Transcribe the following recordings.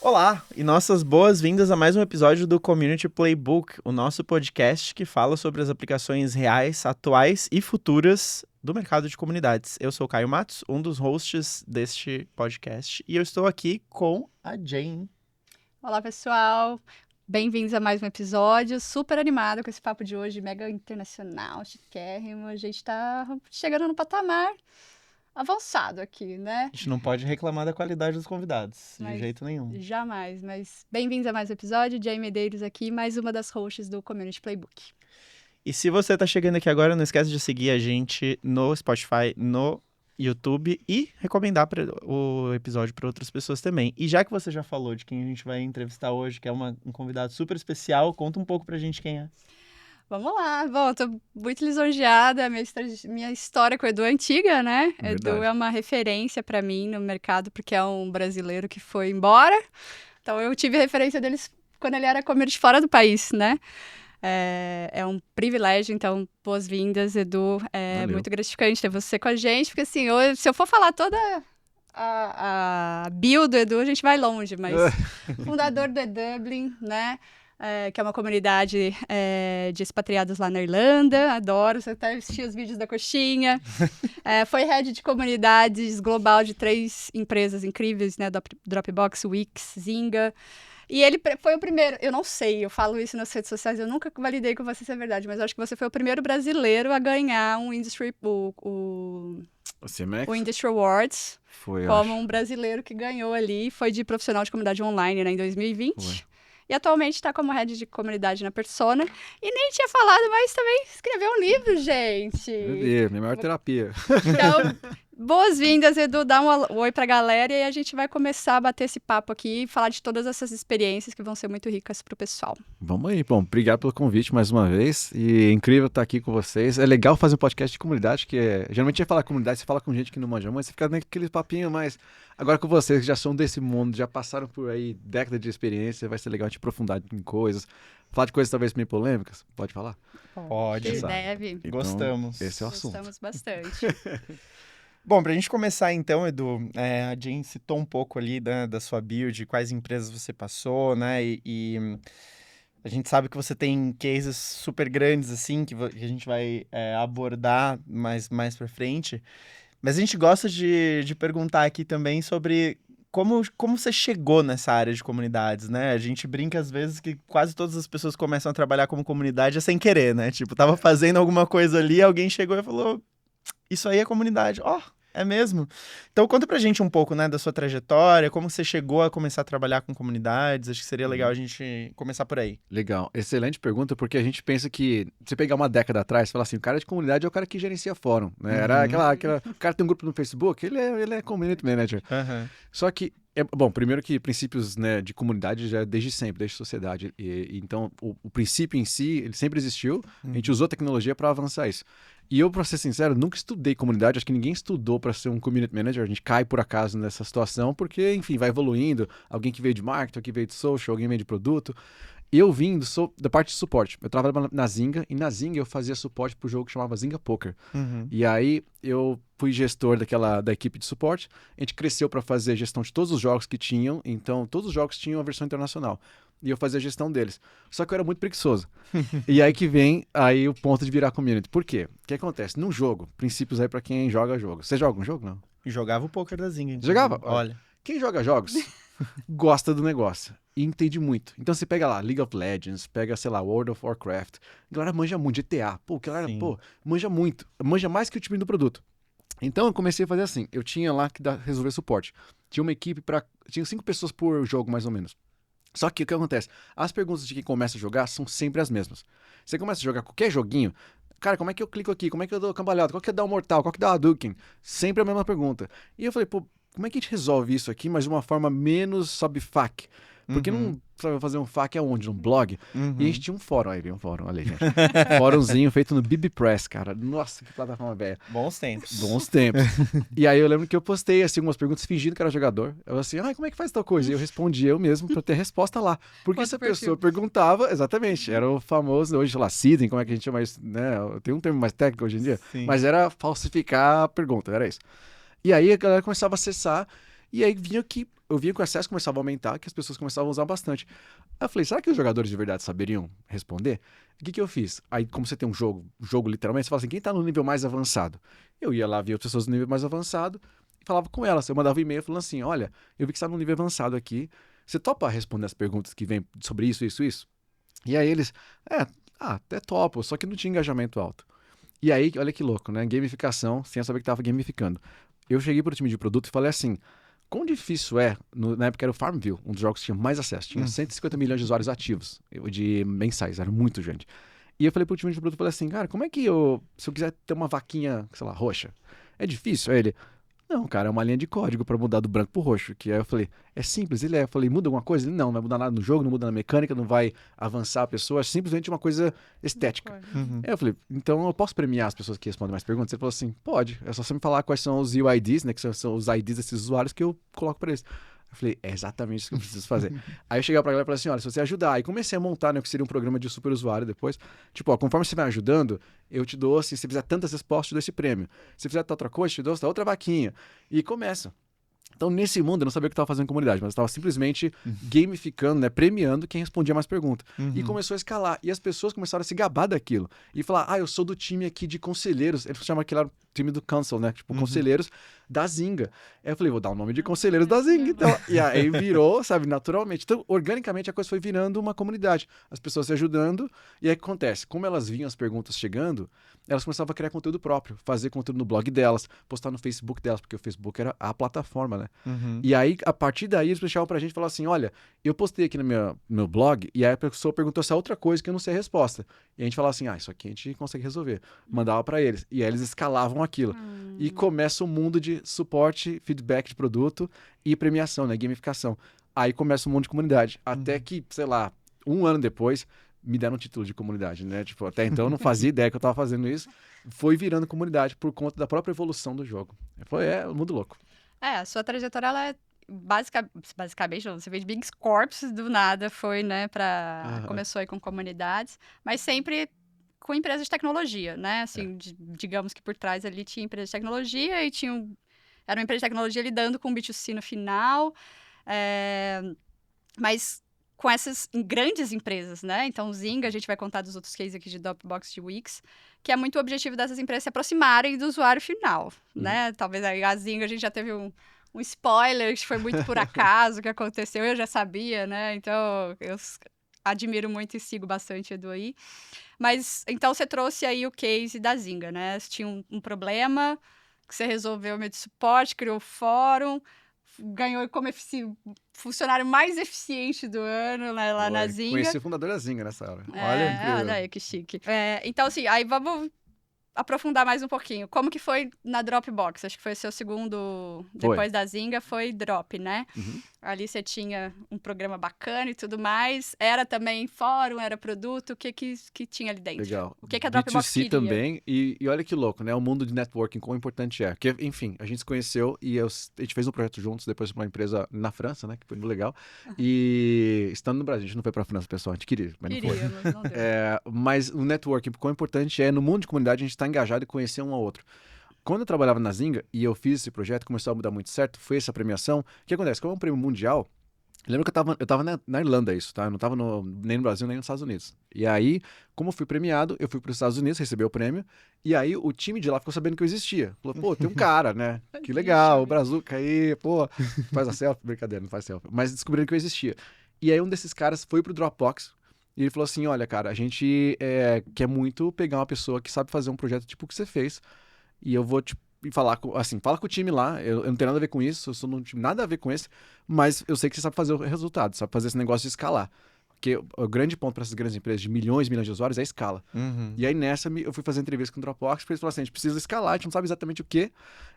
Olá e nossas boas-vindas a mais um episódio do Community Playbook, o nosso podcast que fala sobre as aplicações reais, atuais e futuras do mercado de comunidades. Eu sou o Caio Matos, um dos hosts deste podcast, e eu estou aqui com a Jane. Olá, pessoal. Bem-vindos a mais um episódio. Super animada com esse papo de hoje, mega internacional, chiquérrimo. A gente tá chegando no patamar avançado aqui, né? A gente não pode reclamar da qualidade dos convidados, de Mas jeito nenhum. Jamais, mas bem-vindos a mais um episódio. Jane Medeiros aqui, mais uma das hosts do Community Playbook. E se você está chegando aqui agora, não esquece de seguir a gente no Spotify, no YouTube e recomendar o episódio para outras pessoas também. E já que você já falou de quem a gente vai entrevistar hoje, que é um convidado super especial, conta um pouco pra gente quem é. Vamos lá. Bom, tô muito lisonjeada. Minha história com o Edu é antiga, né? Verdade. Edu é uma referência para mim no mercado, porque é um brasileiro que foi embora. Então, eu tive referência deles quando ele era community fora do país, né? É um privilégio, então, boas-vindas, Edu. É Valeu. muito gratificante ter você com a gente, porque assim, se eu for falar toda a bio do Edu, a gente vai longe, mas fundador do Dublin, né? Que é uma comunidade de expatriados lá na Irlanda, adoro, você até assistir os vídeos da coxinha. Foi head de comunidades global de 3 empresas incríveis, né? Dropbox, Wix, Zynga. E ele foi o primeiro, eu não sei, eu falo isso nas redes sociais, eu nunca validei com você se é verdade, mas eu acho que você foi o primeiro brasileiro a ganhar o CMX Industry Awards, foi, como acho. um brasileiro que ganhou ali, foi de profissional de comunidade online, né, em 2020. Foi. E atualmente está como head de comunidade na Persona. E nem tinha falado, mas também escreveu um livro, gente. Minha maior terapia. Então, boas-vindas, Edu. Dá um oi pra galera e a gente vai começar a bater esse papo aqui e falar de todas essas experiências que vão ser muito ricas pro pessoal. Vamos aí. Bom, obrigado pelo convite mais uma vez. E é incrível estar aqui com vocês. É legal fazer um podcast de comunidade, que geralmente você fala comunidade, você fala com gente que não manja, mas você fica naquele papinho, mas agora com vocês que já são desse mundo, já passaram por aí décadas de experiência, vai ser legal a gente aprofundar em coisas. Falar de coisas talvez meio polêmicas. Pode falar? Pode. Que sabe. deve. Então, Gostamos. Esse é o assunto. Gostamos bastante. Bom, pra gente começar então, Edu, a Jane citou um pouco ali da sua bio, de quais empresas você passou, né? E a gente sabe que você tem cases super grandes, assim, que a gente vai abordar mais pra frente. Mas a gente gosta de perguntar aqui também sobre como você chegou nessa área de comunidades, né? A gente brinca às vezes que quase todas as pessoas começam a trabalhar como comunidade sem querer, né? Tipo, tava fazendo alguma coisa ali, alguém chegou e falou, isso aí é comunidade. Ó, é mesmo? Então conta pra gente um pouco, né, da sua trajetória, como você chegou a começar a trabalhar com comunidades. Acho que seria legal a gente começar por aí. Legal, excelente pergunta, porque a gente pensa que, você pegar uma década atrás, fala assim, o cara de comunidade é o cara que gerencia fórum, né? Era aquela, o cara tem um grupo no Facebook, ele é community manager. Aham. Só que, bom, primeiro que princípios, né, de comunidade já é desde sempre, desde sociedade. Então, o princípio em si, ele sempre existiu, a gente usou tecnologia para avançar isso. E eu, para ser sincero, nunca estudei comunidade, acho que ninguém estudou para ser um community manager, a gente cai por acaso nessa situação, porque, enfim, vai evoluindo, alguém que veio de marketing, alguém que veio de social, alguém veio de produto. Eu vim da parte de suporte, eu trabalhava na Zynga, e na Zynga eu fazia suporte para o jogo que chamava Zynga Poker. Uhum. E aí eu fui gestor da equipe de suporte, a gente cresceu para fazer gestão de todos os jogos que tinham, então todos os jogos tinham a versão internacional. E eu fazia a gestão deles. Só que eu era muito preguiçoso. E aí que vem aí o ponto de virar community. Por quê? O que acontece? Num jogo, princípios aí para quem joga jogo. Você joga um jogo, não? Jogava o poker da Zynga. Jogava? Olha. Quem joga jogos gosta do negócio e entende muito. Então você pega lá League of Legends, pega, sei lá, World of Warcraft. A galera manja muito, GTA. Pô, a galera, Sim. manja muito. Manja mais que o time do produto. Então eu comecei a fazer assim. Eu tinha lá que resolver suporte. Tinha uma equipe tinha 5 pessoas por jogo, mais ou menos. Só que o que acontece? As perguntas de quem começa a jogar são sempre as mesmas. Você começa a jogar qualquer joguinho, cara, como é que eu clico aqui? Como é que eu dou cambalhota? Qual que é dar um mortal? Qual que dá a Hadouken? Sempre a mesma pergunta. E eu falei, pô, como é que a gente resolve isso aqui, mas de uma forma menos sob-fac? Porque não sabe fazer um FAQ aonde? Num blog? Uhum. E a gente tinha um fórum, aí veio um fórum, olha aí, gente. Fórumzinho feito no BBPress, cara. Nossa, que plataforma velha. Bons tempos. Bons tempos. E aí eu lembro que eu postei assim algumas perguntas fingindo que era jogador. Eu assim, como é que faz tal coisa? E eu respondi eu mesmo pra ter resposta lá. Porque Quanto se a perfil. pessoa perguntava, exatamente, era o famoso, hoje, sei lá, seeding, como é que a gente chama isso, né? Tem um termo mais técnico hoje em dia. Sim. Mas era falsificar a pergunta, era isso. E aí a galera começava a acessar, e aí vinha que eu via que o acesso começava a aumentar, que as pessoas começavam a usar bastante. Aí eu falei, será que os jogadores de verdade saberiam responder? O que eu fiz? Aí, como você tem um jogo literalmente, você fala assim, quem tá no nível mais avançado? Eu ia lá ver as pessoas no nível mais avançado e falava com elas. Eu mandava um e-mail falando assim, olha, eu vi que você tá no nível avançado aqui, você topa responder as perguntas que vêm sobre isso, isso, isso? E aí eles, até topo, só que não tinha engajamento alto. E aí, olha que louco, né? Gamificação, sem eu saber que tava gamificando. Eu cheguei pro time de produto e falei assim, quão difícil na época era o Farmville, um dos jogos que tinha mais acesso, tinha 150 milhões de usuários ativos, de mensais, era muito grande. E eu falei pro time de produto, falei assim, cara, como é que se eu quiser ter uma vaquinha, sei lá, roxa, é difícil? Aí ele, não, cara, é uma linha de código pra mudar do branco pro roxo, que aí eu falei, é simples, eu falei, muda alguma coisa? Ele, não vai mudar nada no jogo, não muda na mecânica, não vai avançar a pessoa, é simplesmente uma coisa estética. Aí eu falei, então eu posso premiar as pessoas que respondem mais perguntas? Ele falou assim, pode, é só você me falar quais são os UIDs, né, que são os IDs desses usuários que eu coloco pra eles. Eu falei, é exatamente isso que eu preciso fazer. Aí eu cheguei pra galera e falei assim, olha, se você ajudar, aí comecei a montar, né, o que seria um programa de super usuário depois, tipo, ó, conforme você vai ajudando, eu te dou, assim, se fizer tantas respostas, eu te dou esse prêmio. Se fizer outra coisa, eu te dou essa outra vaquinha. E começa. Então, nesse mundo, eu não sabia o que estava fazendo em comunidade, mas eu estava simplesmente gamificando, né, premiando quem respondia mais perguntas. E começou a escalar. E as pessoas começaram a se gabar daquilo. E falar, eu sou do time aqui de conselheiros. Eles chamam aquilo time do council, né? Tipo, conselheiros da Zynga. Aí eu falei, vou dar o nome de conselheiros da Zynga, então. E aí virou, sabe, naturalmente. Então, organicamente, a coisa foi virando uma comunidade. As pessoas se ajudando. E aí o que acontece? Como elas viam as perguntas chegando, elas começavam a criar conteúdo próprio, fazer conteúdo no blog delas, postar no Facebook delas, porque o Facebook era a plataforma, né? E aí, a partir daí, eles deixavam pra gente falar assim, olha, eu postei aqui no meu blog, e aí a pessoa perguntou essa outra coisa que eu não sei a resposta. E a gente falava assim, isso aqui a gente consegue resolver. Mandava pra eles. E aí eles escalavam aquilo. E começa o mundo de suporte, feedback de produto e premiação, né? Gamificação. Aí começa um mundo de comunidade. Até que, sei lá, um ano depois, me deram um título de comunidade, né? Tipo, até então eu não fazia ideia que eu tava fazendo isso. Foi virando comunidade por conta da própria evolução do jogo. Um mundo louco. A sua trajetória, ela é basicamente, você veio de Big Corps do nada, foi, né, começou aí com comunidades, mas sempre com empresas de tecnologia, né? Assim, digamos que por trás ali tinha empresa de tecnologia e era uma empresa de tecnologia lidando com o B2C no final, mas com essas grandes empresas, né? Então, Zynga, a gente vai contar dos outros cases aqui de Dropbox, de Wix, que é muito o objetivo dessas empresas se aproximarem do usuário final, né? Talvez a Zynga, a gente já teve um spoiler, que foi muito por acaso que aconteceu, eu já sabia, né? Então, eu admiro muito e sigo bastante Edu aí. Mas, então, você trouxe aí o case da Zynga, né? Você tinha um problema que você resolveu meio de suporte, criou o fórum, ganhou como funcionário mais eficiente do ano, né, lá na Zynga. Conheci o fundador da Zynga nessa hora. Olha, incrível. Daí, que chique. Então, assim, aí vamos aprofundar mais um pouquinho. Como que foi na Dropbox? Acho que foi o seu segundo, depois da Zynga, foi Drop, né? Ali você tinha um programa bacana e tudo mais. Era também fórum, era produto, o que tinha ali dentro? Legal. O que a Dropbox B2C queria? também, e olha que louco, né? O mundo de networking, quão importante é. Porque, enfim, a gente se conheceu e a gente fez um projeto juntos, depois para uma empresa na França, né? Que foi muito legal. E estando no Brasil, a gente não foi pra França, pessoal, a gente queria, mas não foi. Mas não deu. Mas o networking, quão importante é, no mundo de comunidade, a gente tá engajado e conhecer um ao outro. Quando eu trabalhava na Zynga e eu fiz esse projeto, começou a mudar muito certo, foi essa premiação. O que acontece? Como é um prêmio mundial, lembra que eu tava na Irlanda isso, tá? Eu não tava nem no Brasil, nem nos Estados Unidos. E aí, como eu fui premiado, eu fui para os Estados Unidos, receber o prêmio, e aí o time de lá ficou sabendo que eu existia. Falou, pô, tem um cara, né? Que legal, o Brazuca aí, pô, faz a selfie, brincadeira, não faz selfie. Mas descobriram que eu existia. E aí um desses caras foi pro Dropbox, e ele falou assim, olha, cara, a gente quer muito pegar uma pessoa que sabe fazer um projeto tipo o que você fez, e eu vou te falar fala com o time lá, eu não tenho nada a ver com isso, eu sou num time nada a ver com esse, mas eu sei que você sabe fazer o resultado, sabe fazer esse negócio de escalar. Porque o grande ponto para essas grandes empresas de milhões e milhões de usuários é a escala. E aí nessa eu fui fazer entrevista com o Dropbox, porque eles falaram assim, a gente precisa escalar, a gente não sabe exatamente o que.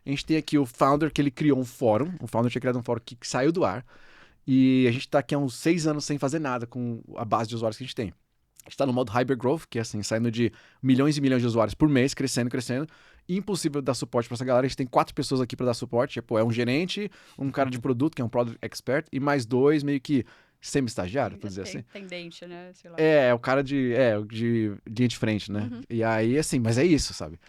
A gente tem aqui o founder, que ele criou um fórum, o founder tinha criado um fórum que saiu do ar, e a gente está aqui há uns 6 anos sem fazer nada com a base de usuários que a gente tem. A gente está no modo hypergrowth, que é assim, saindo de milhões e milhões de usuários por mês, crescendo. Impossível dar suporte para essa galera. A gente tem 4 pessoas aqui para dar suporte. É um gerente, um cara de produto, que é um product expert, e mais 2 meio que semi-estagiário, por dizer assim. Tendente, né? Sei lá. É o cara de linha de frente, né? E aí, assim, mas é isso, sabe?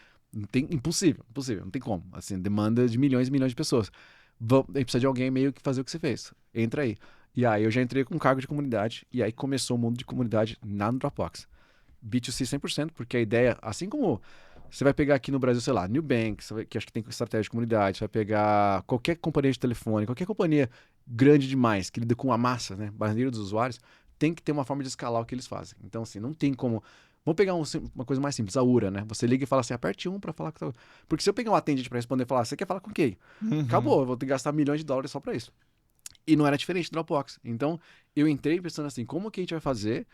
Impossível, não tem como. Assim, demanda de milhões e milhões de pessoas. A gente precisa de alguém meio que fazer o que você fez. Entra aí. E aí eu já entrei com cargo de comunidade, e aí começou o mundo de comunidade na Dropbox. B2C 100%, porque a ideia, assim como você vai pegar aqui no Brasil, sei lá, Nubank, que acho que tem estratégia de comunidade, você vai pegar qualquer companhia de telefone, qualquer companhia grande demais, que lida com a massa, né, maioria dos usuários, tem que ter uma forma de escalar o que eles fazem. Então, assim, não tem como... Vamos pegar uma coisa mais simples, a URA, né? Você liga e fala assim, aperte 1 para falar com... Porque se eu pegar um atendente para responder e falar, você quer falar com quem? Acabou, eu vou ter que gastar milhões de dólares só para isso. E não era diferente do Dropbox. Então, eu entrei pensando assim, como que a gente vai fazer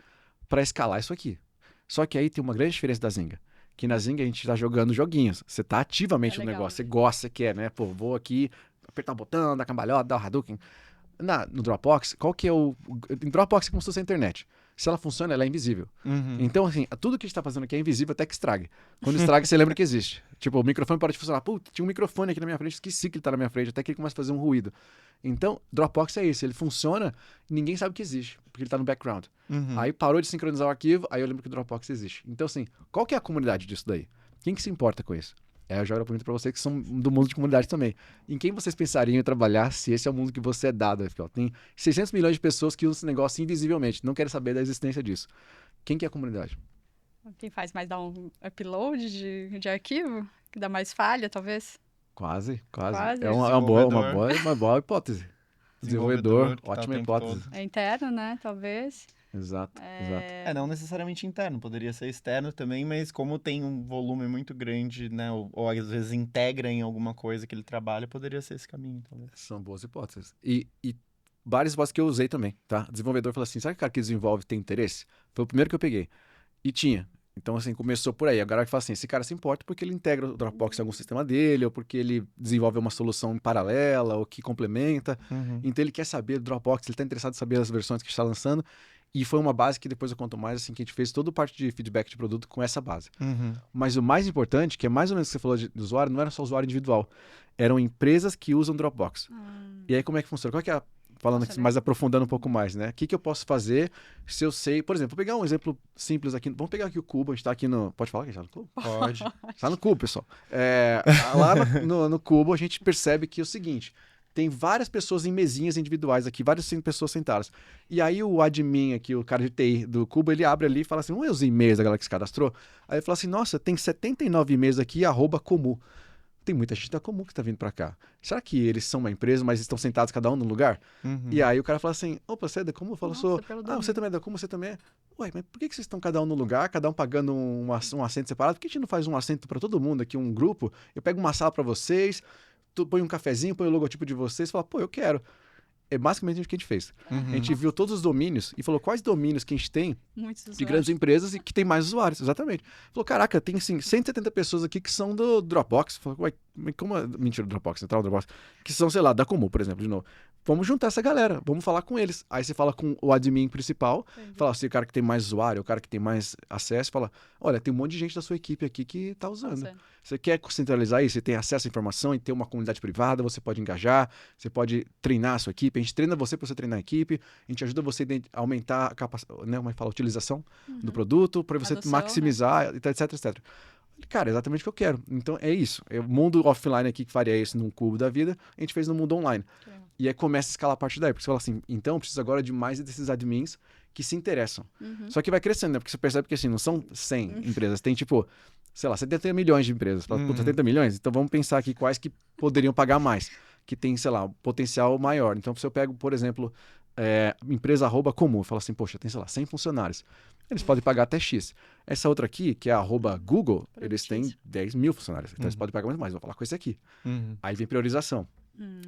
para escalar isso aqui? Só que aí tem uma grande diferença da Zynga. Que na Zynga a gente tá jogando joguinhos. Você tá ativamente no legal, negócio, você né? gosta, você quer, né? Pô, vou aqui, apertar o botão, dar cambalhota, dar o Hadouken. No Dropbox, qual que é em Dropbox é como se fosse a internet. Se ela funciona, ela é invisível. Então, assim, tudo que a gente tá fazendo aqui é invisível até que estrague. Quando estraga, você lembra que existe. Tipo, o microfone para de funcionar. Putz, tinha um microfone aqui na minha frente, esqueci que ele tá na minha frente, até que ele começa a fazer um ruído. Então, Dropbox é isso, ele funciona e ninguém sabe que existe, porque ele tá no background. Aí parou de sincronizar o arquivo, aí eu lembro que o Dropbox existe. Então, assim, qual que é a comunidade disso daí? Quem que se importa com isso? Eu jogo a pergunta pra vocês que são do mundo de comunidade também. Em quem vocês pensariam em trabalhar se esse é o mundo que você é dado, FPL? Tem 600 milhões de pessoas que usam esse negócio invisivelmente, não querem saber da existência disso. Quem que é a comunidade? Quem faz mais dar um upload de arquivo? Que dá mais falha, talvez? Quase. Quase. É uma Desenvolvedor. boa hipótese. Desenvolvedor, Que tá o ótima tempo hipótese. todo. É interno, né? Talvez. Exato. Não necessariamente interno, poderia ser externo também, mas como tem um volume muito grande, né, ou às vezes integra em alguma coisa que ele trabalha, poderia ser esse caminho, talvez. São boas hipóteses. E várias hipóteses que eu usei também, tá? O desenvolvedor falou assim, será que o cara que desenvolve tem interesse? Foi o primeiro que eu peguei. E tinha. Então, assim, começou por aí. Agora que fala assim, esse cara se importa porque ele integra o Dropbox em algum sistema dele, ou porque ele desenvolve uma solução paralela, ou que complementa. Então, ele quer saber do Dropbox, ele está interessado em saber as versões que está lançando. E foi uma base que depois eu conto mais, assim, que a gente fez toda a parte de feedback de produto com essa base. Mas o mais importante, que é mais ou menos o que você falou de usuário, não era só usuário individual. Eram empresas que usam Dropbox. E aí, como é que funciona? Qual que é a... Falando aqui, mais aprofundando um pouco mais, né? O que eu posso fazer se eu sei... Por exemplo, vou pegar um exemplo simples aqui. Vamos pegar aqui o Cubo. A gente tá aqui no... Pode falar que a gente tá no Cubo? Pode. Tá no Cubo, pessoal. Lá no Cubo, a gente percebe que é o seguinte... Tem várias pessoas em mesinhas individuais aqui, várias pessoas sentadas. E aí o admin aqui, o cara de TI do Cubo, ele abre ali e fala assim, vamos ver os e-mails da galera que se cadastrou? Aí ele fala assim, nossa, tem 79 e-mails aqui, @Comu. Tem muita gente da Comu que tá vindo pra cá. Será que eles são uma empresa, mas estão sentados cada um no lugar? E aí o cara fala assim, opa, você é da Comu? Eu falo, Nossa, sou. pelo Ah, domínio. você também é da Comu? Você também é? Ué, mas por que vocês estão cada um no lugar, cada um pagando um assento separado? Por que a gente não faz um assento pra todo mundo aqui, um grupo? Eu pego uma sala pra vocês, põe um cafezinho, põe o logotipo de vocês, fala, pô, eu quero. É basicamente o que a gente fez. A gente viu todos os domínios e falou quais domínios que a gente tem Muitos de usuários. grandes empresas e que tem mais usuários, exatamente. Falou, caraca, tem assim, 170 pessoas aqui que são do Dropbox. Falou, ué, como mentira, do Dropbox, Central Dropbox. Que são, sei lá, da Comu, por exemplo, de novo. Vamos juntar essa galera, vamos falar com eles. Aí você fala com o admin principal, fala assim, o cara que tem mais usuário, o cara que tem mais acesso, fala, olha, tem um monte de gente da sua equipe aqui que tá usando. Você quer centralizar isso? Você tem acesso à informação e ter uma comunidade privada, você pode engajar, você pode treinar a sua equipe, a gente treina você para você treinar a equipe, a gente ajuda você a aumentar a capacidade, né, como é que fala, a utilização do produto, para você Adoção, maximizar, etc, etc. Cara, é exatamente o que eu quero. Então é isso. É o mundo offline aqui que faria isso num cubo da vida, a gente fez no mundo online. E aí começa a escalar a partir daí, porque você fala assim, então precisa agora de mais desses admins que se interessam. Só que vai crescendo, né? Porque você percebe que assim, não são 100 empresas, tem tipo, sei lá, 70 milhões de empresas. Fala, puta, 70 milhões? Então vamos pensar aqui quais que poderiam pagar mais, que tem, sei lá, um potencial maior. Então se eu pego, por exemplo, empresa @Comu, fala assim, poxa, tem, sei lá, 100 funcionários. Eles podem pagar até X. Essa outra aqui, que é a @Google, eles têm 10 mil funcionários. Então eles podem pagar muito mais. Vou falar com esse aqui. Aí vem priorização.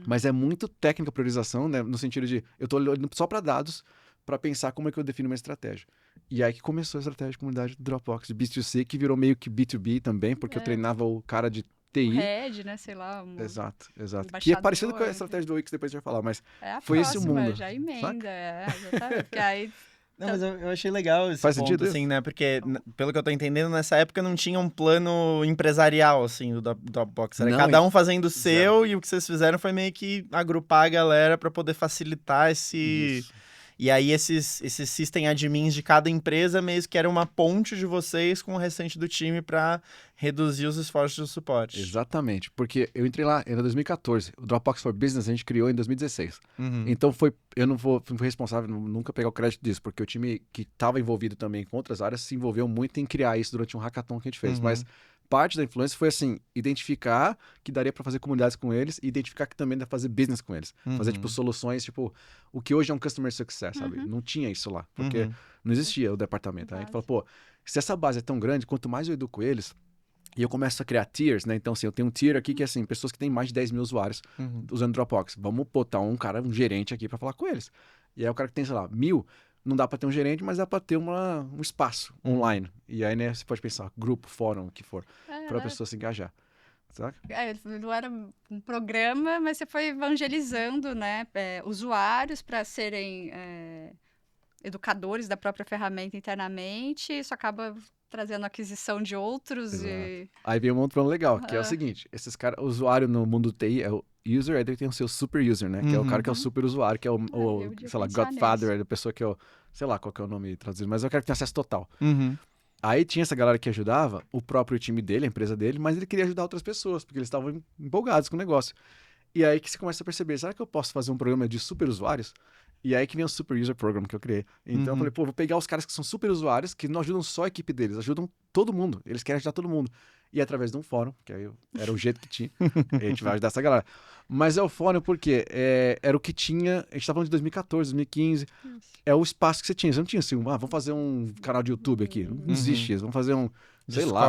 Mas é muito técnica a priorização, né? No sentido de, eu tô olhando só para dados para pensar como é que eu defino uma estratégia. E aí que começou a estratégia de comunidade do Dropbox, de B2C, que virou meio que B2B também, porque eu treinava o cara de TI. Um head, né? Sei lá. Exato. Um Que é parecido com a embaixador. estratégia do Wix, depois a gente vai falar, mas É a foi próxima, esse o mundo. já emenda, saca? exatamente. Porque aí Não, mas eu achei legal esse Faz ponto, sentido assim, isso? né? Porque, pelo que eu tô entendendo, nessa época não tinha um plano empresarial, assim, do Dropbox. Era Não, cada um fazendo o seu, e o que vocês fizeram foi meio que agrupar a galera pra poder facilitar esse... Isso. E aí esses system admins de cada empresa mesmo que era uma ponte de vocês com o restante do time para reduzir os esforços de suporte. Exatamente, porque eu entrei lá em 2014, o Dropbox for Business a gente criou em 2016. Então eu não fui responsável, nunca pegar o crédito disso, porque o time que estava envolvido também com outras áreas se envolveu muito em criar isso durante um hackathon que a gente fez, mas parte da influência foi assim, identificar que daria para fazer comunidades com eles e identificar que também dá pra fazer business com eles. Fazer, tipo, soluções, tipo, o que hoje é um Customer Success, sabe? Não tinha isso lá, porque não existia o departamento. Aí a gente falou, pô, se essa base é tão grande, quanto mais eu educo eles, e eu começo a criar tiers, né? Então, assim, eu tenho um tier aqui que é, assim, pessoas que têm mais de 10 mil usuários usando Dropbox. Vamos botar um gerente aqui para falar com eles. E aí o cara que tem, sei lá, 1000, não dá para ter um gerente, mas dá para ter um espaço online. E aí, né, você pode pensar, grupo, fórum, o que for, para a pessoa se engajar. Saca? Não era um programa, mas você foi evangelizando, né, usuários para serem educadores da própria ferramenta internamente. Isso acaba trazendo aquisição de outros. E... Aí vem um outro plano legal, que é o seguinte, esses caras, o usuário no mundo do TI é o user, aí ele tem o seu super user, né? Que é o cara que é o super usuário, que é o sei lá, Godfather, a pessoa que é o, sei lá qual que é o nome traduzido, mas é o cara que tem acesso total. Aí tinha essa galera que ajudava, o próprio time dele, a empresa dele, mas ele queria ajudar outras pessoas, porque eles estavam empolgados com o negócio. E aí que você começa a perceber, será que eu posso fazer um programa de super usuários? E aí que vem o Super User Program que eu criei. Então eu falei, pô, vou pegar os caras que são super usuários, que não ajudam só a equipe deles, ajudam todo mundo. Eles querem ajudar todo mundo. E através de um fórum, que aí era o jeito que tinha, a gente vai ajudar essa galera. Mas é o fórum porque era o que tinha, a gente tá falando de 2014, 2015, é o espaço que você tinha. Você não tinha assim, vamos fazer um canal de YouTube aqui. Não existe isso, vamos fazer um, sei lá.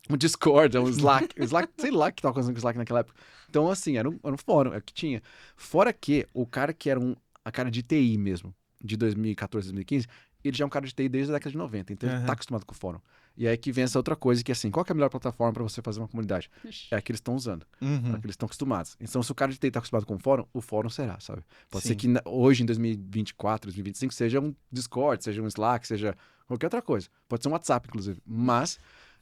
Um Discord, um Slack. O Slack, sei lá o que tava acontecendo com o Slack naquela época. Então, assim, era um fórum, é o que tinha. Fora que o cara que era a cara de TI mesmo, de 2014, 2015, ele já é um cara de TI desde a década de 90, então ele tá acostumado com o fórum. E aí que vem essa outra coisa, que assim, qual que é a melhor plataforma para você fazer uma comunidade? É a que eles estão usando, é a que eles estão acostumados. Então, se o cara de TI tá acostumado com o fórum será, sabe? Pode ser que hoje, em 2024, 2025, seja um Discord, seja um Slack, seja qualquer outra coisa. Pode ser um WhatsApp, inclusive. Mas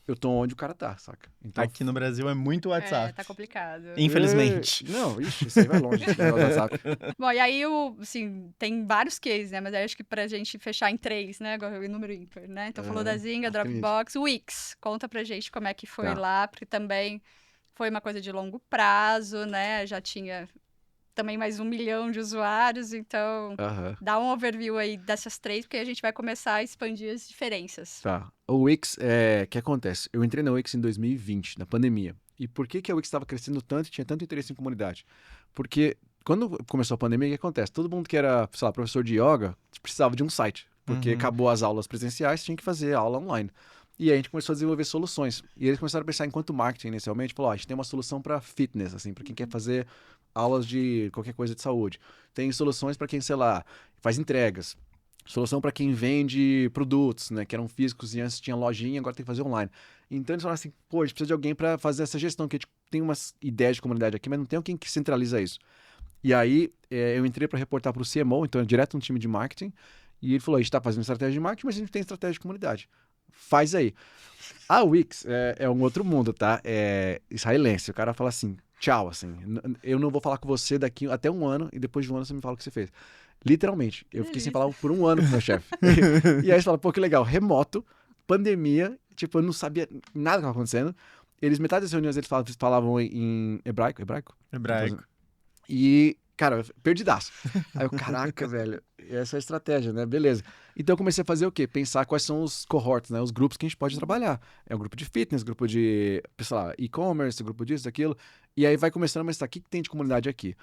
eu tô onde o cara tá, saca? Então, aqui no Brasil é muito WhatsApp. Tá complicado. Infelizmente. Não, isso aí vai longe. WhatsApp. Bom, e aí, assim, tem vários cases, né? Mas aí acho que pra gente fechar em 3, né? Agora, em número ímpar, né? Então, falou da Zynga, Dropbox, o Wix. Conta pra gente como é que foi lá, porque também foi uma coisa de longo prazo, né? Já tinha também mais 1 milhão de usuários, então dá um overview aí dessas 3, porque a gente vai começar a expandir as diferenças. Tá. O Wix, o que acontece? Eu entrei na Wix em 2020, na pandemia. E por que a Wix estava crescendo tanto e tinha tanto interesse em comunidade? Porque quando começou a pandemia, o que acontece? Todo mundo que era, sei lá, professor de yoga, precisava de um site. Porque acabou as aulas presenciais, tinha que fazer aula online. E aí a gente começou a desenvolver soluções. E eles começaram a pensar enquanto marketing inicialmente. Falou, a gente tem uma solução para fitness, assim, para quem quer fazer aulas de qualquer coisa de saúde. Tem soluções para quem, sei lá, faz entregas. Solução para quem vende produtos, né? Que eram físicos e antes tinha lojinha, agora tem que fazer online. Então eles falaram assim, pô, a gente precisa de alguém para fazer essa gestão, que a gente tem umas ideias de comunidade aqui, mas não tem alguém que centraliza isso. E aí eu entrei para reportar para o CMO, então direto no time de marketing, e ele falou, a gente está fazendo estratégia de marketing, mas a gente tem estratégia de comunidade. Faz aí. A Wix é um outro mundo, tá? É israelense. O cara fala assim, tchau, assim. Eu não vou falar com você daqui até 1 ano e depois de 1 ano você me fala o que você fez. Literalmente. Eu fiquei sem falar por 1 ano com o meu chefe. E aí você fala, pô, que legal. Remoto, pandemia, tipo, eu não sabia nada que estava acontecendo. Metade das reuniões eles falavam em hebraico. E, cara, perdidaço. Aí eu, caraca, velho, essa é a estratégia, né? Beleza. Então eu comecei a fazer o quê? Pensar quais são os cohorts, né? Os grupos que a gente pode trabalhar. É um grupo de fitness, grupo de, sei lá, e-commerce, grupo disso, daquilo. E aí vai começando a mostrar o que tem de comunidade aqui.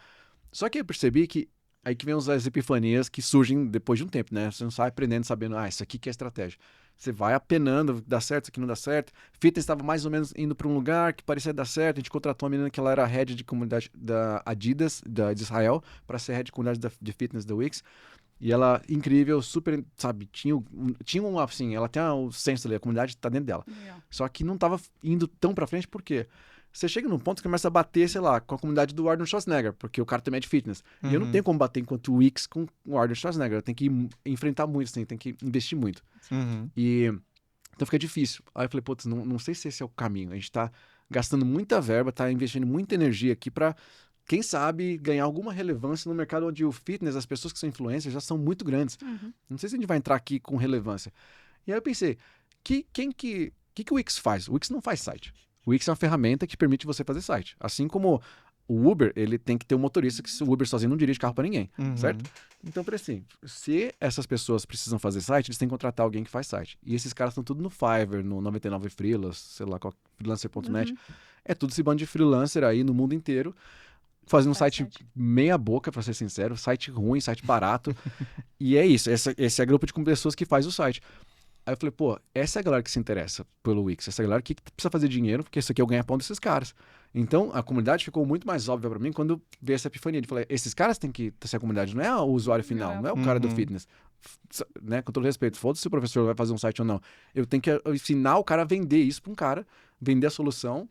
Só que eu percebi que aí que vem as epifanias que surgem depois de um tempo, né? Você não sai aprendendo, sabendo, isso aqui que é estratégia. Você vai apenando, dá certo, isso aqui não dá certo. Fitness estava mais ou menos indo para um lugar que parecia dar certo. A gente contratou uma menina que ela era head de comunidade da Adidas, de Israel, para ser head de comunidade de fitness da Wix. E ela, incrível, super, sabe, tinha um, assim, ela tem o senso ali, a comunidade tá dentro dela. Legal. Só que não tava indo tão pra frente, por quê? Você chega num ponto que começa a bater, sei lá, com a comunidade do Arnold Schwarzenegger, porque o cara também é de fitness. E eu não tenho como bater enquanto o Wix com o Arnold Schwarzenegger. Eu tenho que enfrentar muito, assim, tenho que investir muito. E então fica difícil. Aí eu falei, putz, não sei se esse é o caminho. A gente tá gastando muita verba, tá investindo muita energia aqui pra quem sabe, ganhar alguma relevância no mercado onde o fitness, as pessoas que são influencers já são muito grandes. Não sei se a gente vai entrar aqui com relevância. E aí eu pensei, o que o Wix faz? O Wix não faz site. O Wix é uma ferramenta que permite você fazer site. Assim como o Uber, ele tem que ter um motorista, que o Uber sozinho não dirige carro para ninguém, certo? Então, por assim, se essas pessoas precisam fazer site, eles têm que contratar alguém que faz site. E esses caras estão tudo no Fiverr, no 99 Freelance, sei lá, freelancer.net. É tudo esse bando de freelancer aí no mundo inteiro, fazendo um site meia boca, para ser sincero, site ruim, site barato. E é isso, esse é o grupo de pessoas que faz o site. Aí eu falei, pô, essa é a galera que se interessa pelo Wix, essa galera que precisa fazer dinheiro, porque isso aqui é o ganha-pão desses caras. Então, a comunidade ficou muito mais óbvia para mim quando veio essa epifania. Eu falei, esses caras têm que ser a comunidade, não é o usuário final, não é o cara do fitness. Né? Com todo respeito, foda-se se o professor vai fazer um site ou não. Eu tenho que ensinar o cara a vender isso para um cara, vender a solução,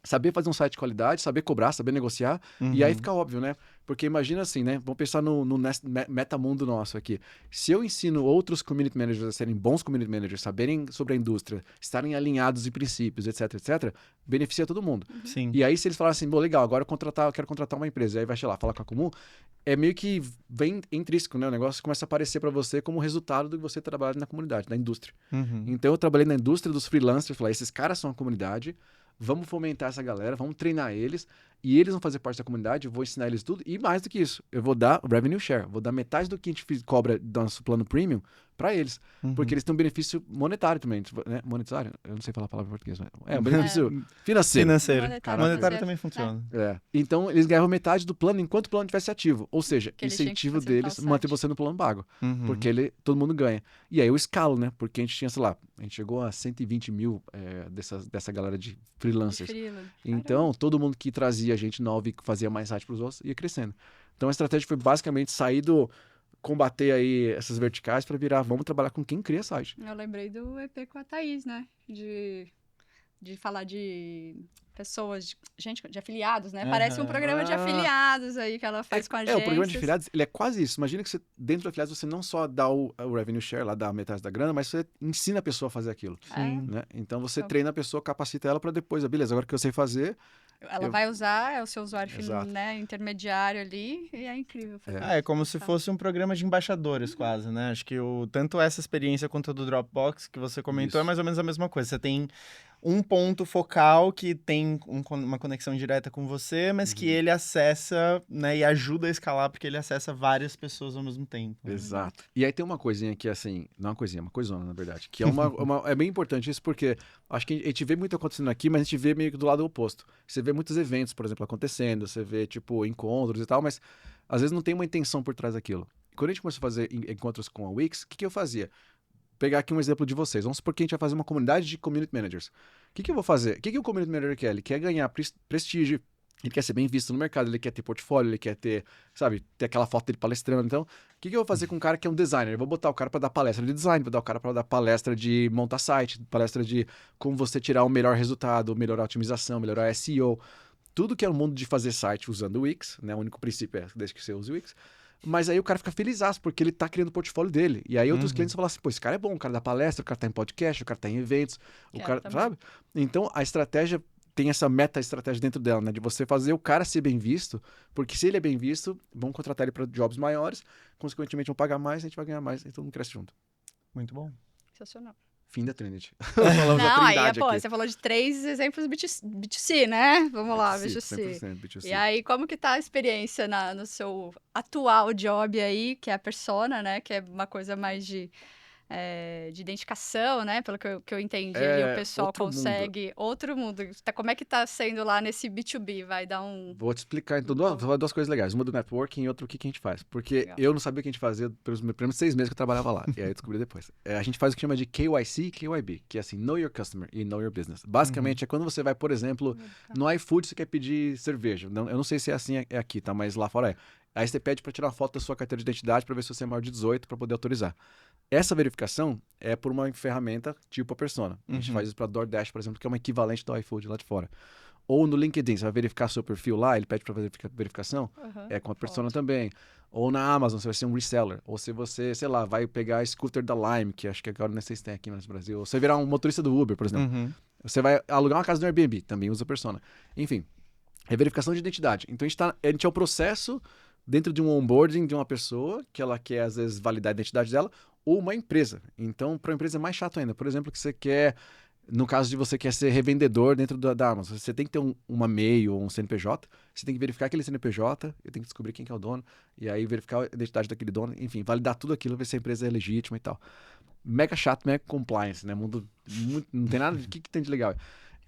saber fazer um site de qualidade, saber cobrar, saber negociar, e aí fica óbvio, né? Porque imagina assim, né? Vamos pensar no metamundo nosso aqui. Se eu ensino outros community managers a serem bons community managers, saberem sobre a indústria, estarem alinhados em princípios, etc, etc, beneficia todo mundo. Sim. E aí se eles falarem assim, bom, legal, agora eu quero contratar uma empresa, e aí vai, sei lá, falar com a Comum, é meio que vem intrínseco, né? O negócio começa a aparecer para você como resultado do que você trabalha na comunidade, na indústria. Então eu trabalhei na indústria dos freelancers, falei, esses caras são a comunidade, vamos fomentar essa galera, vamos treinar eles, e eles vão fazer parte da comunidade, eu vou ensinar eles tudo, e mais do que isso, eu vou dar revenue share, vou dar metade do que a gente cobra do nosso plano premium para eles, porque eles têm um benefício monetário também, né? Monetário? Eu não sei falar a palavra em português, mas um benefício financeiro. Monetário também funciona. Então, eles ganham metade do plano enquanto o plano estivesse ativo, ou seja, incentivo deles manter você no plano pago, porque todo mundo ganha. E aí eu escalo, né? Porque a gente tinha, sei lá, a gente chegou a 120 mil dessa galera de freelancers. Então, todo mundo que trazia gente nova e que fazia mais site para os outros ia crescendo. Então, a estratégia foi basicamente sair combater aí essas verticais para virar, vamos trabalhar com quem cria site. Eu lembrei do EP com a Thaís, né? De falar de pessoas, de afiliados, né? Parece um programa de afiliados aí que ela faz com a gente. O programa de afiliados, ele é quase isso. Imagina que você, dentro do afiliados, você não só dá o revenue share, lá dá metade da grana, mas você ensina a pessoa a fazer aquilo. Né? Então, você treina a pessoa, capacita ela para depois, beleza, agora que eu sei fazer... Ela vai usar, é o seu usuário né, intermediário ali, e é incrível. É como se fosse um programa de embaixadores, quase, né? Acho que tanto essa experiência quanto a do Dropbox que você comentou é mais ou menos a mesma coisa. Você tem um ponto focal que tem uma conexão direta com você, mas que ele acessa, né, e ajuda a escalar, porque ele acessa várias pessoas ao mesmo tempo. Exato. E aí tem uma coisinha que, assim, não é uma coisinha, é uma coisona, na verdade, que é é bem importante isso, porque acho que a gente vê muito acontecendo aqui, mas a gente vê meio que do lado oposto. Você vê muitos eventos, por exemplo, acontecendo, você vê, tipo, encontros e tal, mas às vezes não tem uma intenção por trás daquilo. Quando a gente começou a fazer encontros com a Wix, o que eu fazia? Pegar aqui um exemplo de vocês. Vamos supor que a gente vai fazer uma comunidade de community managers. O que eu vou fazer? O que o community manager quer? Ele quer ganhar prestígio, ele quer ser bem visto no mercado, ele quer ter portfólio, ele quer ter, sabe, ter aquela foto dele palestrando. Então, o que eu vou fazer com um cara que é um designer? Eu vou botar o cara para dar palestra de design, vou botar o cara para dar palestra de montar site, palestra de como você tirar o melhor resultado, melhorar a otimização, melhorar a SEO. Tudo que é o mundo de fazer site usando o Wix, né? O único princípio é desde que você use o Wix. Mas aí o cara fica felizaço, porque ele tá criando o portfólio dele. E aí outros clientes falam assim, pô, esse cara é bom, o cara dá palestra, o cara tá em podcast, o cara tá em eventos, o cara, sabe? Então, a estratégia tem essa meta-estratégia dentro dela, né? De você fazer o cara ser bem visto, porque se ele é bem visto, vão contratar ele para jobs maiores, consequentemente vão pagar mais, a gente vai ganhar mais, e todo mundo cresce junto. Muito bom. Sensacional. Fim da Trinity. Falamos não, da aí, pô, aqui. você falou de 3 exemplos B2C, né? Vamos lá, B2C. 100% B2C. E aí, como que tá a experiência no seu atual job aí, que é a persona, né? Que é uma coisa mais de identificação, né? Pelo que eu entendi, ali, o pessoal consegue... Outro mundo. Como é que tá sendo lá nesse B2B? Vai dar um... Vou te explicar, então, vou falar duas coisas legais. Uma do networking e outra o que a gente faz. Porque eu não sabia o que a gente fazia pelos primeiros 6 meses que eu trabalhava lá. E aí eu descobri depois. A gente faz o que chama de KYC e KYB, que é assim, Know Your Customer e Know Your Business. Basicamente, é quando você vai, por exemplo, no iFood, você quer pedir cerveja. Eu não sei se é assim aqui, tá? Mas lá fora é. Aí você pede para tirar uma foto da sua carteira de identidade para ver se você é maior de 18 para poder autorizar. Essa verificação é por uma ferramenta tipo a Persona. A gente faz isso para DoorDash, por exemplo, que é uma equivalente do iFood lá de fora. Ou no LinkedIn, você vai verificar seu perfil lá, ele pede para fazer verificação, é com a Persona também. Ou na Amazon, você vai ser um reseller. Ou se você, sei lá, vai pegar a scooter da Lime, que acho que agora não sei se tem aqui no Brasil. Ou você virar um motorista do Uber, por exemplo. Você vai alugar uma casa no Airbnb, também usa Persona. Enfim, É verificação de identidade. Então, a gente é o processo dentro de um onboarding de uma pessoa que ela quer, às vezes, validar a identidade dela, ou uma empresa. Então, para uma empresa é mais chato ainda. Por exemplo, que você quer, no caso de você quer ser revendedor dentro da Amazon, você tem que ter uma MEI ou um CNPJ, você tem que verificar aquele CNPJ, eu tenho que descobrir quem que é o dono, e aí verificar a identidade daquele dono, enfim, validar tudo aquilo, ver se a empresa é legítima e tal. Mega chato, mega compliance, né? Não tem nada de que tem de legal.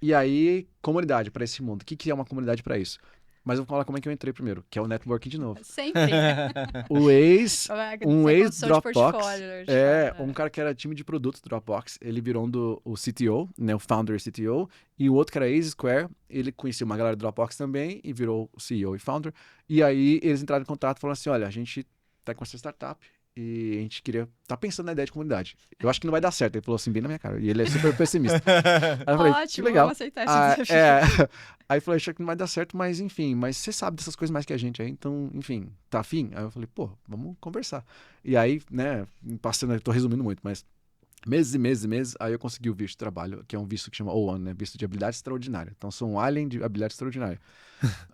E aí, comunidade para esse mundo. O que é uma comunidade para isso? Mas eu vou falar como é que eu entrei primeiro, que é o networking de novo. Sempre. Um Sem ex construção de Dropbox, portfólio, de fato, um cara que era time de produto do Dropbox, ele virou o CTO, né, o founder e CTO, e o outro que era ex-Square, ele conhecia uma galera do Dropbox também e virou o CEO e founder. E aí eles entraram em contato e falaram assim, olha, a gente tá com essa startup e a gente tá pensando na ideia de comunidade. Eu acho que não vai dar certo. Ele falou assim, bem na minha cara. E ele é super pessimista. Aí eu falei, que Ótimo, legal. vamos aceitar esse desafio. Aí eu falei, acho que não vai dar certo, mas enfim, mas você sabe dessas coisas mais que a gente aí, então, enfim, tá afim? Aí eu falei, pô, vamos conversar. E aí, né, passando, eu tô resumindo muito, mas meses e meses e meses, aí eu consegui o visto de trabalho, que é um visto que chama O1, né, visto de habilidade extraordinária. Então, sou um alien de habilidade extraordinária.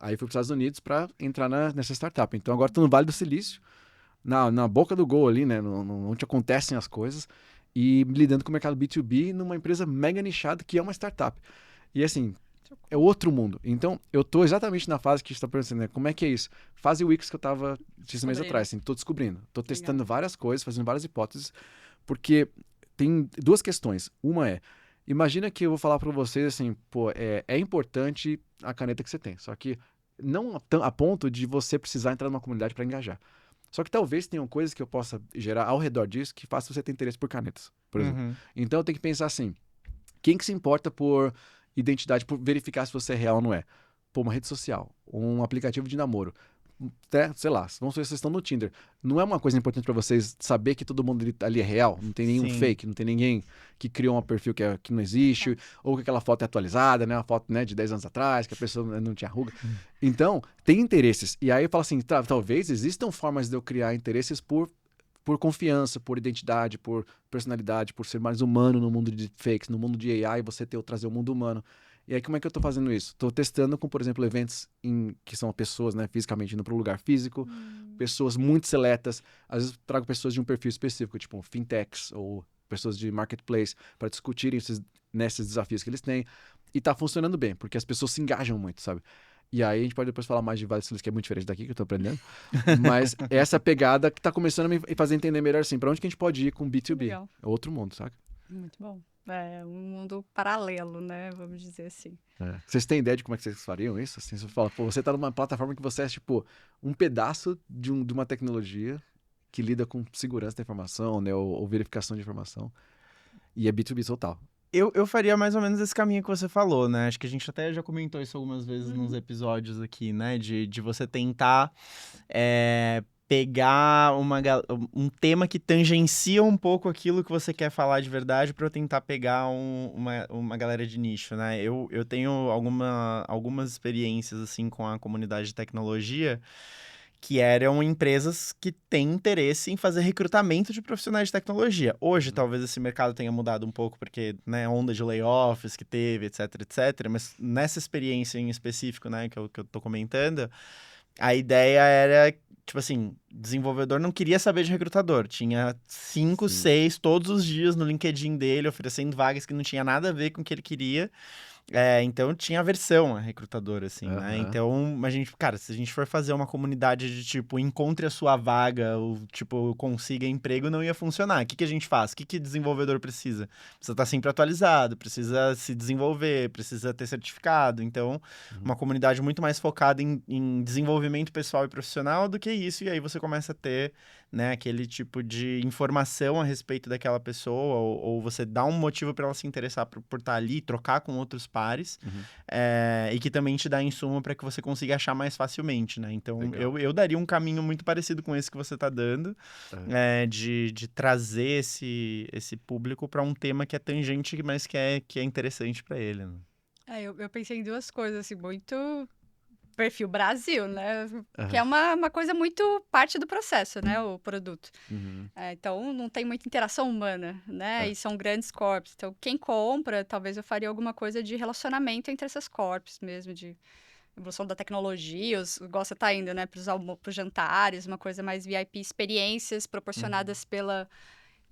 Aí fui para os Estados Unidos para entrar nessa startup. Então, agora tô no Vale do Silício, na boca do gol ali, né, onde acontecem as coisas, e lidando com o mercado B2B numa empresa mega nichada que é uma startup. E assim, é outro mundo. Então, eu tô exatamente na fase que você está pensando, né? Como é que é isso? Fase Wix que eu tava 6 meses atrás, assim, tô descobrindo. Tô testando várias coisas, fazendo várias hipóteses, porque tem duas questões. Uma é, imagina que eu vou falar para vocês assim, pô, é importante a caneta que você tem, só que não a ponto de você precisar entrar numa comunidade para engajar. Só que talvez tenham coisas que eu possa gerar ao redor disso que façam você ter interesse por canetas, por exemplo. Então eu tenho que pensar assim, quem que se importa por identidade, por verificar se você é real ou não é? Pô, uma rede social, um aplicativo de namoro. Até, sei lá, vamos ver se vocês estão no Tinder. Não é uma coisa importante pra vocês saber que todo mundo ali é real? Não tem nenhum Sim. fake, não tem ninguém que criou um perfil que não existe, ou que aquela foto é atualizada, né? Uma foto, né, de 10 anos atrás, que a pessoa não tinha ruga. Então, tem interesses. E aí eu falo assim, talvez existam formas de eu criar interesses por confiança, por identidade, por personalidade, por ser mais humano no mundo de fakes, no mundo de AI, você trazer o mundo humano. E aí, como é que eu tô fazendo isso? Tô testando com, por exemplo, eventos que são pessoas, né, fisicamente indo para um lugar físico, pessoas muito seletas. Às vezes trago pessoas de um perfil específico, tipo fintechs ou pessoas de marketplace, para discutirem nesses desafios que eles têm. E tá funcionando bem, porque as pessoas se engajam muito, sabe? E aí a gente pode depois falar mais de Vale do Silício, que é muito diferente daqui, que eu tô aprendendo. Mas essa pegada que tá começando a me fazer entender melhor, assim, pra onde que a gente pode ir com B2B. Legal. É outro mundo, saca? Muito bom. É um mundo paralelo, né? Vamos dizer assim. Vocês têm ideia de como é que vocês fariam isso? Assim, você fala, pô, você tá numa plataforma que você é, tipo, um pedaço de uma tecnologia que lida com segurança da informação, né? Ou verificação de informação. E é B2B total. Eu faria mais ou menos esse caminho que você falou, né? Acho que a gente até já comentou isso algumas vezes nos episódios aqui, né? De você tentar pegar um tema que tangencia um pouco aquilo que você quer falar de verdade para eu tentar pegar uma galera de nicho, né? Eu tenho algumas experiências, assim, com a comunidade de tecnologia que eram empresas que têm interesse em fazer recrutamento de profissionais de tecnologia. Hoje, talvez esse mercado tenha mudado um pouco, porque, né, onda de layoffs que teve, etc, etc. Mas nessa experiência em específico, né, que eu tô comentando, a ideia era, tipo assim, desenvolvedor não queria saber de recrutador. Tinha 5, 6 todos os dias no LinkedIn dele, oferecendo vagas que não tinha nada a ver com o que ele queria. Então tinha aversão a recrutador, assim, né? Então, cara, se a gente for fazer uma comunidade de tipo, encontre a sua vaga, ou tipo, consiga emprego, não ia funcionar. O que a gente faz? O que desenvolvedor precisa? Precisa estar sempre atualizado, precisa se desenvolver, precisa ter certificado. Então, uma comunidade muito mais focada em desenvolvimento pessoal e profissional do que isso. E aí você começa a ter, né, aquele tipo de informação a respeito daquela pessoa, ou você dá um motivo para ela se interessar por estar ali, trocar com outros pares, e que também te dá insumo para que você consiga achar mais facilmente, né? Então, eu daria um caminho muito parecido com esse que você está dando, de trazer esse público para um tema que é tangente, mas que é interessante para ele, né? Eu pensei em duas coisas, assim, muito perfil Brasil, né? Que é uma coisa muito parte do processo, né? O produto. Então, não tem muita interação humana, né? E são grandes corpos. Então, quem compra, talvez eu faria alguma coisa de relacionamento entre essas corpos mesmo, de evolução da tecnologia, igual você tá indo, né, pros jantares, uma coisa mais VIP, experiências proporcionadas pela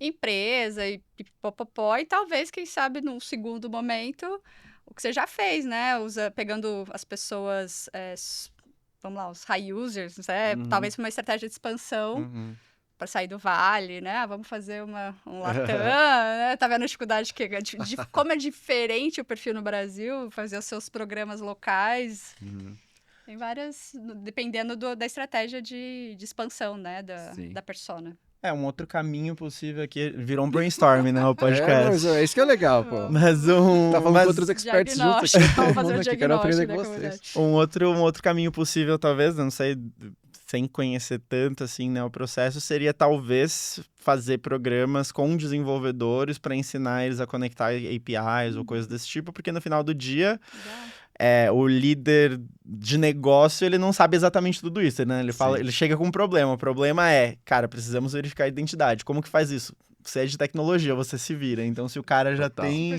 empresa e popopó, e talvez, quem sabe, num segundo momento, o que você já fez, né, pegando as pessoas, vamos lá, os high users, né, talvez uma estratégia de expansão, Uhum. para sair do vale, né? Vamos fazer um Latam, né? Tá vendo a dificuldade como é diferente o perfil no Brasil, fazer os seus programas locais. Tem várias, dependendo da estratégia de expansão, né? Da persona. Um outro caminho possível aqui, virou um brainstorm, né, o podcast. Mas é isso que é legal, pô. Mas Tá falando com outros experts juntos aqui, Vamos todo fazer mundo um aqui, quero aprender com diagnóstico, vocês. um outro caminho possível, talvez, não sei, sem conhecer tanto assim, né, o processo, seria talvez fazer programas com desenvolvedores para ensinar eles a conectar APIs ou coisas desse tipo, porque no final do dia, o líder de negócio, ele não sabe exatamente tudo isso, né? Ele chega com um problema. O problema é, cara, precisamos verificar a identidade. Como que faz isso? Você é de tecnologia, você se vira. Então, se o cara já tem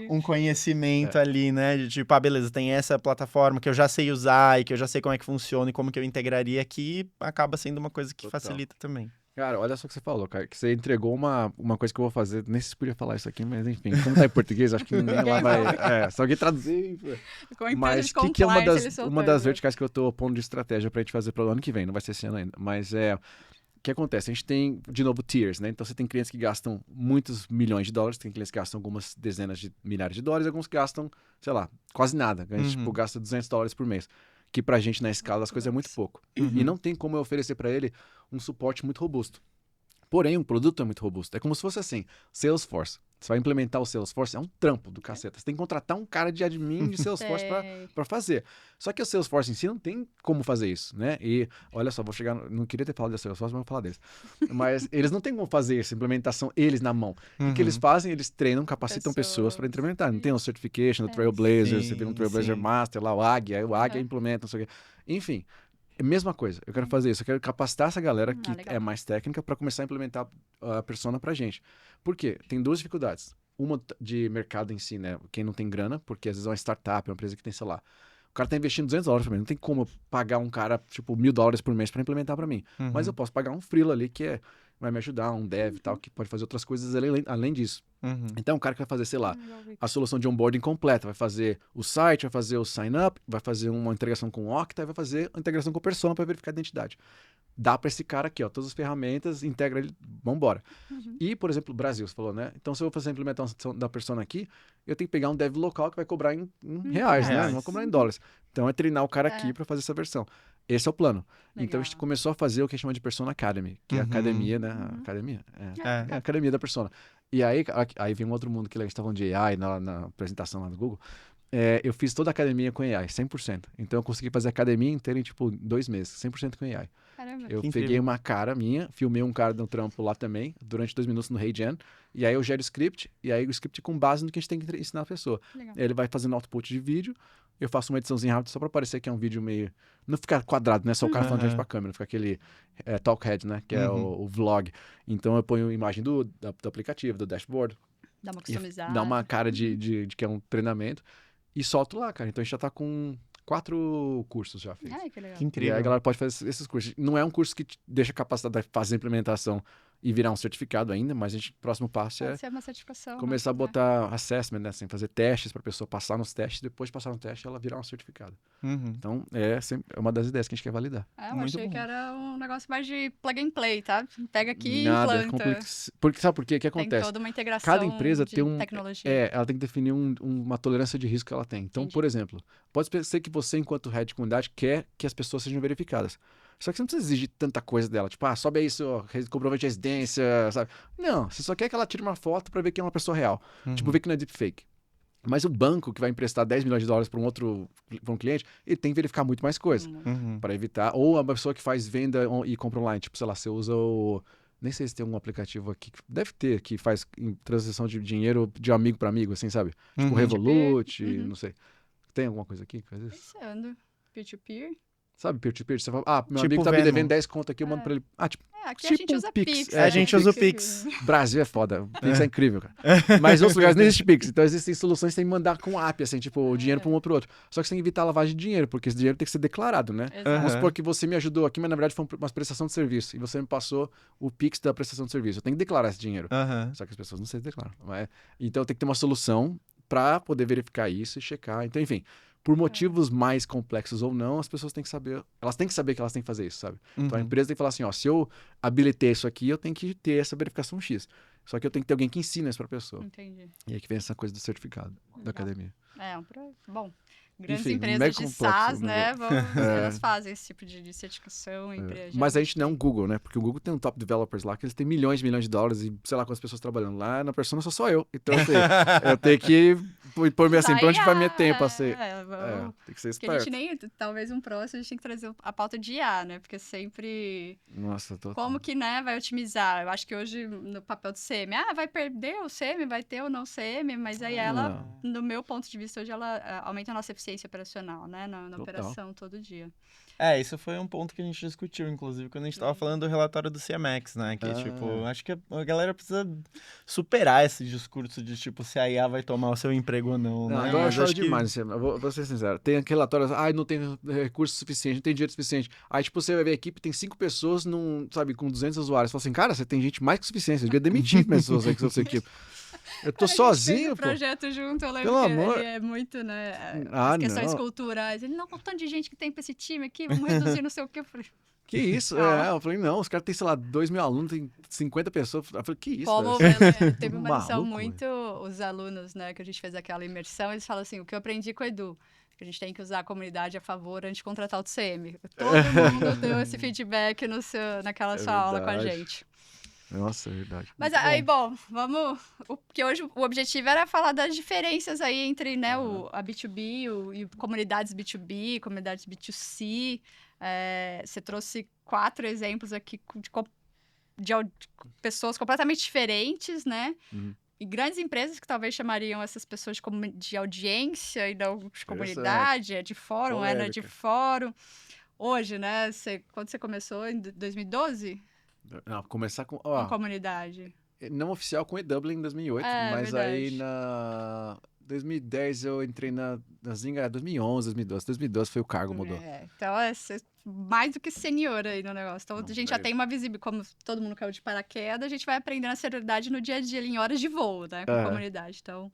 um conhecimento ali, né? De tipo, beleza, tem essa plataforma que eu já sei usar e que eu já sei como é que funciona e como que eu integraria aqui, acaba sendo uma coisa que facilita também. Cara, olha só o que você falou, cara, que você entregou uma coisa que eu vou fazer, nem sei se podia falar isso aqui, mas enfim, como tá em português, acho que ninguém lá vai... Se alguém traduzir... Mas o que é uma das verticais que eu tô pondo de estratégia pra gente fazer pro ano que vem, não vai ser esse ano ainda, mas o que acontece? A gente tem, de novo, tiers, né? Então você tem clientes que gastam muitos milhões de dólares, tem clientes que gastam algumas dezenas de milhares de dólares, alguns que gastam, sei lá, quase nada. A gente, tipo, gasta $200 por mês, que pra gente, na escala das coisas, é muito pouco. E não tem como eu oferecer pra ele um suporte muito robusto. Porém, o produto é muito robusto. É como se fosse assim, Salesforce. Você vai implementar o Salesforce, é um trampo do caceta. Você tem que contratar um cara de admin de Salesforce para fazer. Só que o Salesforce em si não tem como fazer isso, né? E olha só, vou chegar... Não queria ter falado de Salesforce, mas vou falar deles. Mas eles não têm como fazer essa implementação, eles na mão. O que eles fazem? Eles treinam, capacitam pessoas para implementar. Não tem um certification do Trailblazer, você vira um Trailblazer Master lá, o Águia implementa, não sei o quê. Enfim, é a mesma coisa. Eu quero fazer isso. Eu quero capacitar essa galera que é mais técnica para começar a implementar a persona pra gente. Por quê? Tem duas dificuldades. Uma de mercado em si, né? Quem não tem grana, porque às vezes é uma startup, é uma empresa que tem, sei lá, o cara tá investindo $200 pra mim. Não tem como eu pagar um cara, tipo, $1.000 por mês para implementar para mim. Mas eu posso pagar um freela ali que vai me ajudar, um dev e tal, que pode fazer outras coisas além disso. Então, o cara que vai fazer, sei lá, a solução de onboarding completa, vai fazer o site, vai fazer o sign-up, vai fazer uma integração com o Okta e vai fazer a integração com o Persona para verificar a identidade. Dá para esse cara aqui, ó, todas as ferramentas, integra ele, vambora. E, por exemplo, o Brasil, você falou, né? Então, se eu vou fazer a implementação da Persona aqui, eu tenho que pegar um dev local que vai cobrar em reais, né? Não vai cobrar em dólares. Então, é treinar o cara aqui para fazer essa versão. Esse é o plano. Legal. Então, a gente começou a fazer o que a gente chama de Persona Academy, que é a academia, né? Academia? É a academia da Persona. E aí vem um outro mundo que a gente estava falando de AI na apresentação lá do Google. Eu fiz toda a academia com AI, 100%. Então, eu consegui fazer a academia inteira em, tipo, 2 meses, 100% com AI. Caramba. Eu peguei uma cara minha, filmei um cara no trampo lá também, durante 2 minutos no HeyGen, e aí eu gero o script, e aí o script com base no que a gente tem que ensinar a pessoa. Legal. Ele vai fazendo output de vídeo, eu faço uma ediçãozinha rápida só pra parecer que é um vídeo meio... Não ficar quadrado, né? Só o cara falando diante pra câmera, fica aquele talk head, né? Que é o vlog. Então eu ponho imagem do aplicativo, do dashboard. Dá uma customizada. Dá uma cara de que é um treinamento. E solto lá, cara. Então a gente já tá com 4 cursos já feitos. Ai, que legal. Que incrível. E aí a galera pode fazer esses cursos. Não é um curso que te deixa capacitado de fazer a implementação e virar um certificado ainda, mas o próximo passo Pode ser uma certificação. começar a botar assessment, né? Assim, fazer testes para a pessoa passar nos testes, depois de passar no teste ela virar um certificado. Então, é uma das ideias que a gente quer validar. Eu achei que era um negócio mais de plug and play, tá? Pega aqui Nada, e implanta. Sabe por quê? O que acontece? Tem toda uma integração Cada empresa de tem tecnologia. ela tem que definir uma tolerância de risco que ela tem. Então, por exemplo, pode ser que você, enquanto head de comunidade, quer que as pessoas sejam verificadas. Só que você não precisa exigir tanta coisa dela. Tipo, sobe aí seu comprovante de residência, sabe? Não, você só quer que ela tire uma foto para ver que é uma pessoa real. Tipo, ver que não é deepfake. Mas o banco que vai emprestar $10 milhões para um cliente, ele tem que verificar muito mais coisa. Para evitar. Ou a pessoa que faz venda e compra online. Tipo, sei lá, você usa o... Nem sei se tem algum aplicativo aqui, deve ter, que faz transação de dinheiro de amigo para amigo, assim, sabe? Tipo Revolut, não sei. Tem alguma coisa aqui que faz isso? Pensando. Peer-to-peer. Sabe, peer-to-peer? Você fala, meu Tipo amigo tá me Venmo. devendo 10 conto aqui, eu mando pra ele. aqui a Tipo gente um usa Pix. Pix. É, A gente usa o Pix. Brasil é foda. Pix é incrível, cara. Mas em outros lugares não existe Pix. Então existem soluções que tem que mandar com app, assim, tipo, o dinheiro para um ou pro outro. Só que você tem que evitar a lavagem de dinheiro, porque esse dinheiro tem que ser declarado, né? Exato. Vamos Aham. supor que você me ajudou aqui, mas na verdade foi uma prestação de serviço. E você me passou o Pix da prestação de serviço. Eu tenho que declarar esse dinheiro. Aham. Só que as pessoas não sei se declaram. Então tem que ter uma solução para poder verificar isso e checar. Então, enfim, por motivos mais complexos ou não, as pessoas têm que saber. Elas têm que saber que elas têm que fazer isso, sabe? Então a Uhum. empresa tem que falar assim: ó, se eu habilitei isso aqui, eu tenho que ter essa verificação X. Só que eu tenho que ter alguém que ensina isso pra pessoa. Entendi. E aí que vem essa coisa do certificado da academia. Bom, grandes Enfim, empresas mega de complexo SaaS, o né, negócio. elas fazem esse tipo de certificação. Mas a gente não é um Google, né? Porque o Google tem um top developers lá que eles têm milhões e milhões de dólares e sei lá quantas pessoas trabalhando. Lá na Persona sou só eu. Então, assim, eu tenho que pôr-me assim, pra onde vai meu tempo, assim. Tem que ser Porque a gente esperto. nem, talvez um próximo, a gente tem que trazer a pauta de IA, né? Porque sempre, Nossa, total. como que, né, vai otimizar? Eu acho que hoje, no papel do CM, vai perder o CM, vai ter ou não CM, mas aí ela, no meu ponto de vista, hoje ela aumenta a nossa eficiência operacional, né? Na Total. operação todo dia. Isso foi um ponto que a gente discutiu, inclusive, quando a gente tava falando do relatório do CMX, né? Que, tipo, acho que a galera precisa superar esse discurso de, tipo, se a IA vai tomar o seu emprego ou não, Não, né? agora eu Mas choro acho que... demais, assim, vou ser sincero. Tem aquele relatório, não tem recurso suficiente, não tem dinheiro suficiente. Aí, tipo, você vai ver a equipe, tem 5 pessoas, sabe, com 200 usuários. Você fala assim, cara, você tem gente mais que suficiente, você devia demitir pessoas aí que são sua equipe. Eu tô A gente sozinho, fez o pô. projeto junto, eu lembro Pelo que amor. ele é muito, né, as questões não. culturais. Ele, não, com o tanto de gente que tem pra esse time aqui, vamos reduzir não sei o que. Eu falei, Que isso? Calma. Eu falei, não, os caras têm, sei lá, 2.000 alunos, tem 50 pessoas. Eu falei, que isso? como velho? teve uma lição Maluco, muito, os alunos, né, que a gente fez aquela imersão, eles falam assim, o que eu aprendi com o Edu, que a gente tem que usar a comunidade a favor antes de contratar o TCM. Todo mundo deu esse feedback naquela sua aula com a verdade. gente. Nossa, é verdade. Mas Muito aí, bom, porque hoje o objetivo era falar das diferenças aí entre, né, a B2B e comunidades B2B, comunidades B2C. Você trouxe 4 exemplos aqui de pessoas completamente diferentes, né? Uhum. E grandes empresas que talvez chamariam essas pessoas de audiência e não de comunidade, de fórum, né, de Polêmica. fórum. Hoje, né, quando você começou, em 2012, Não, começar com... com comunidade. Não oficial com eDublin em 2008, mas verdade. aí na 2010 eu entrei na Zynga, 2011, 2012. 2012 foi o cargo, mudou. Então, mais do que senior aí no negócio. Então, a gente já é tem uma visibilidade, como todo mundo caiu de paraquedas, a gente vai aprendendo a seriedade no dia a dia, em horas de voo, né, com a comunidade. Então,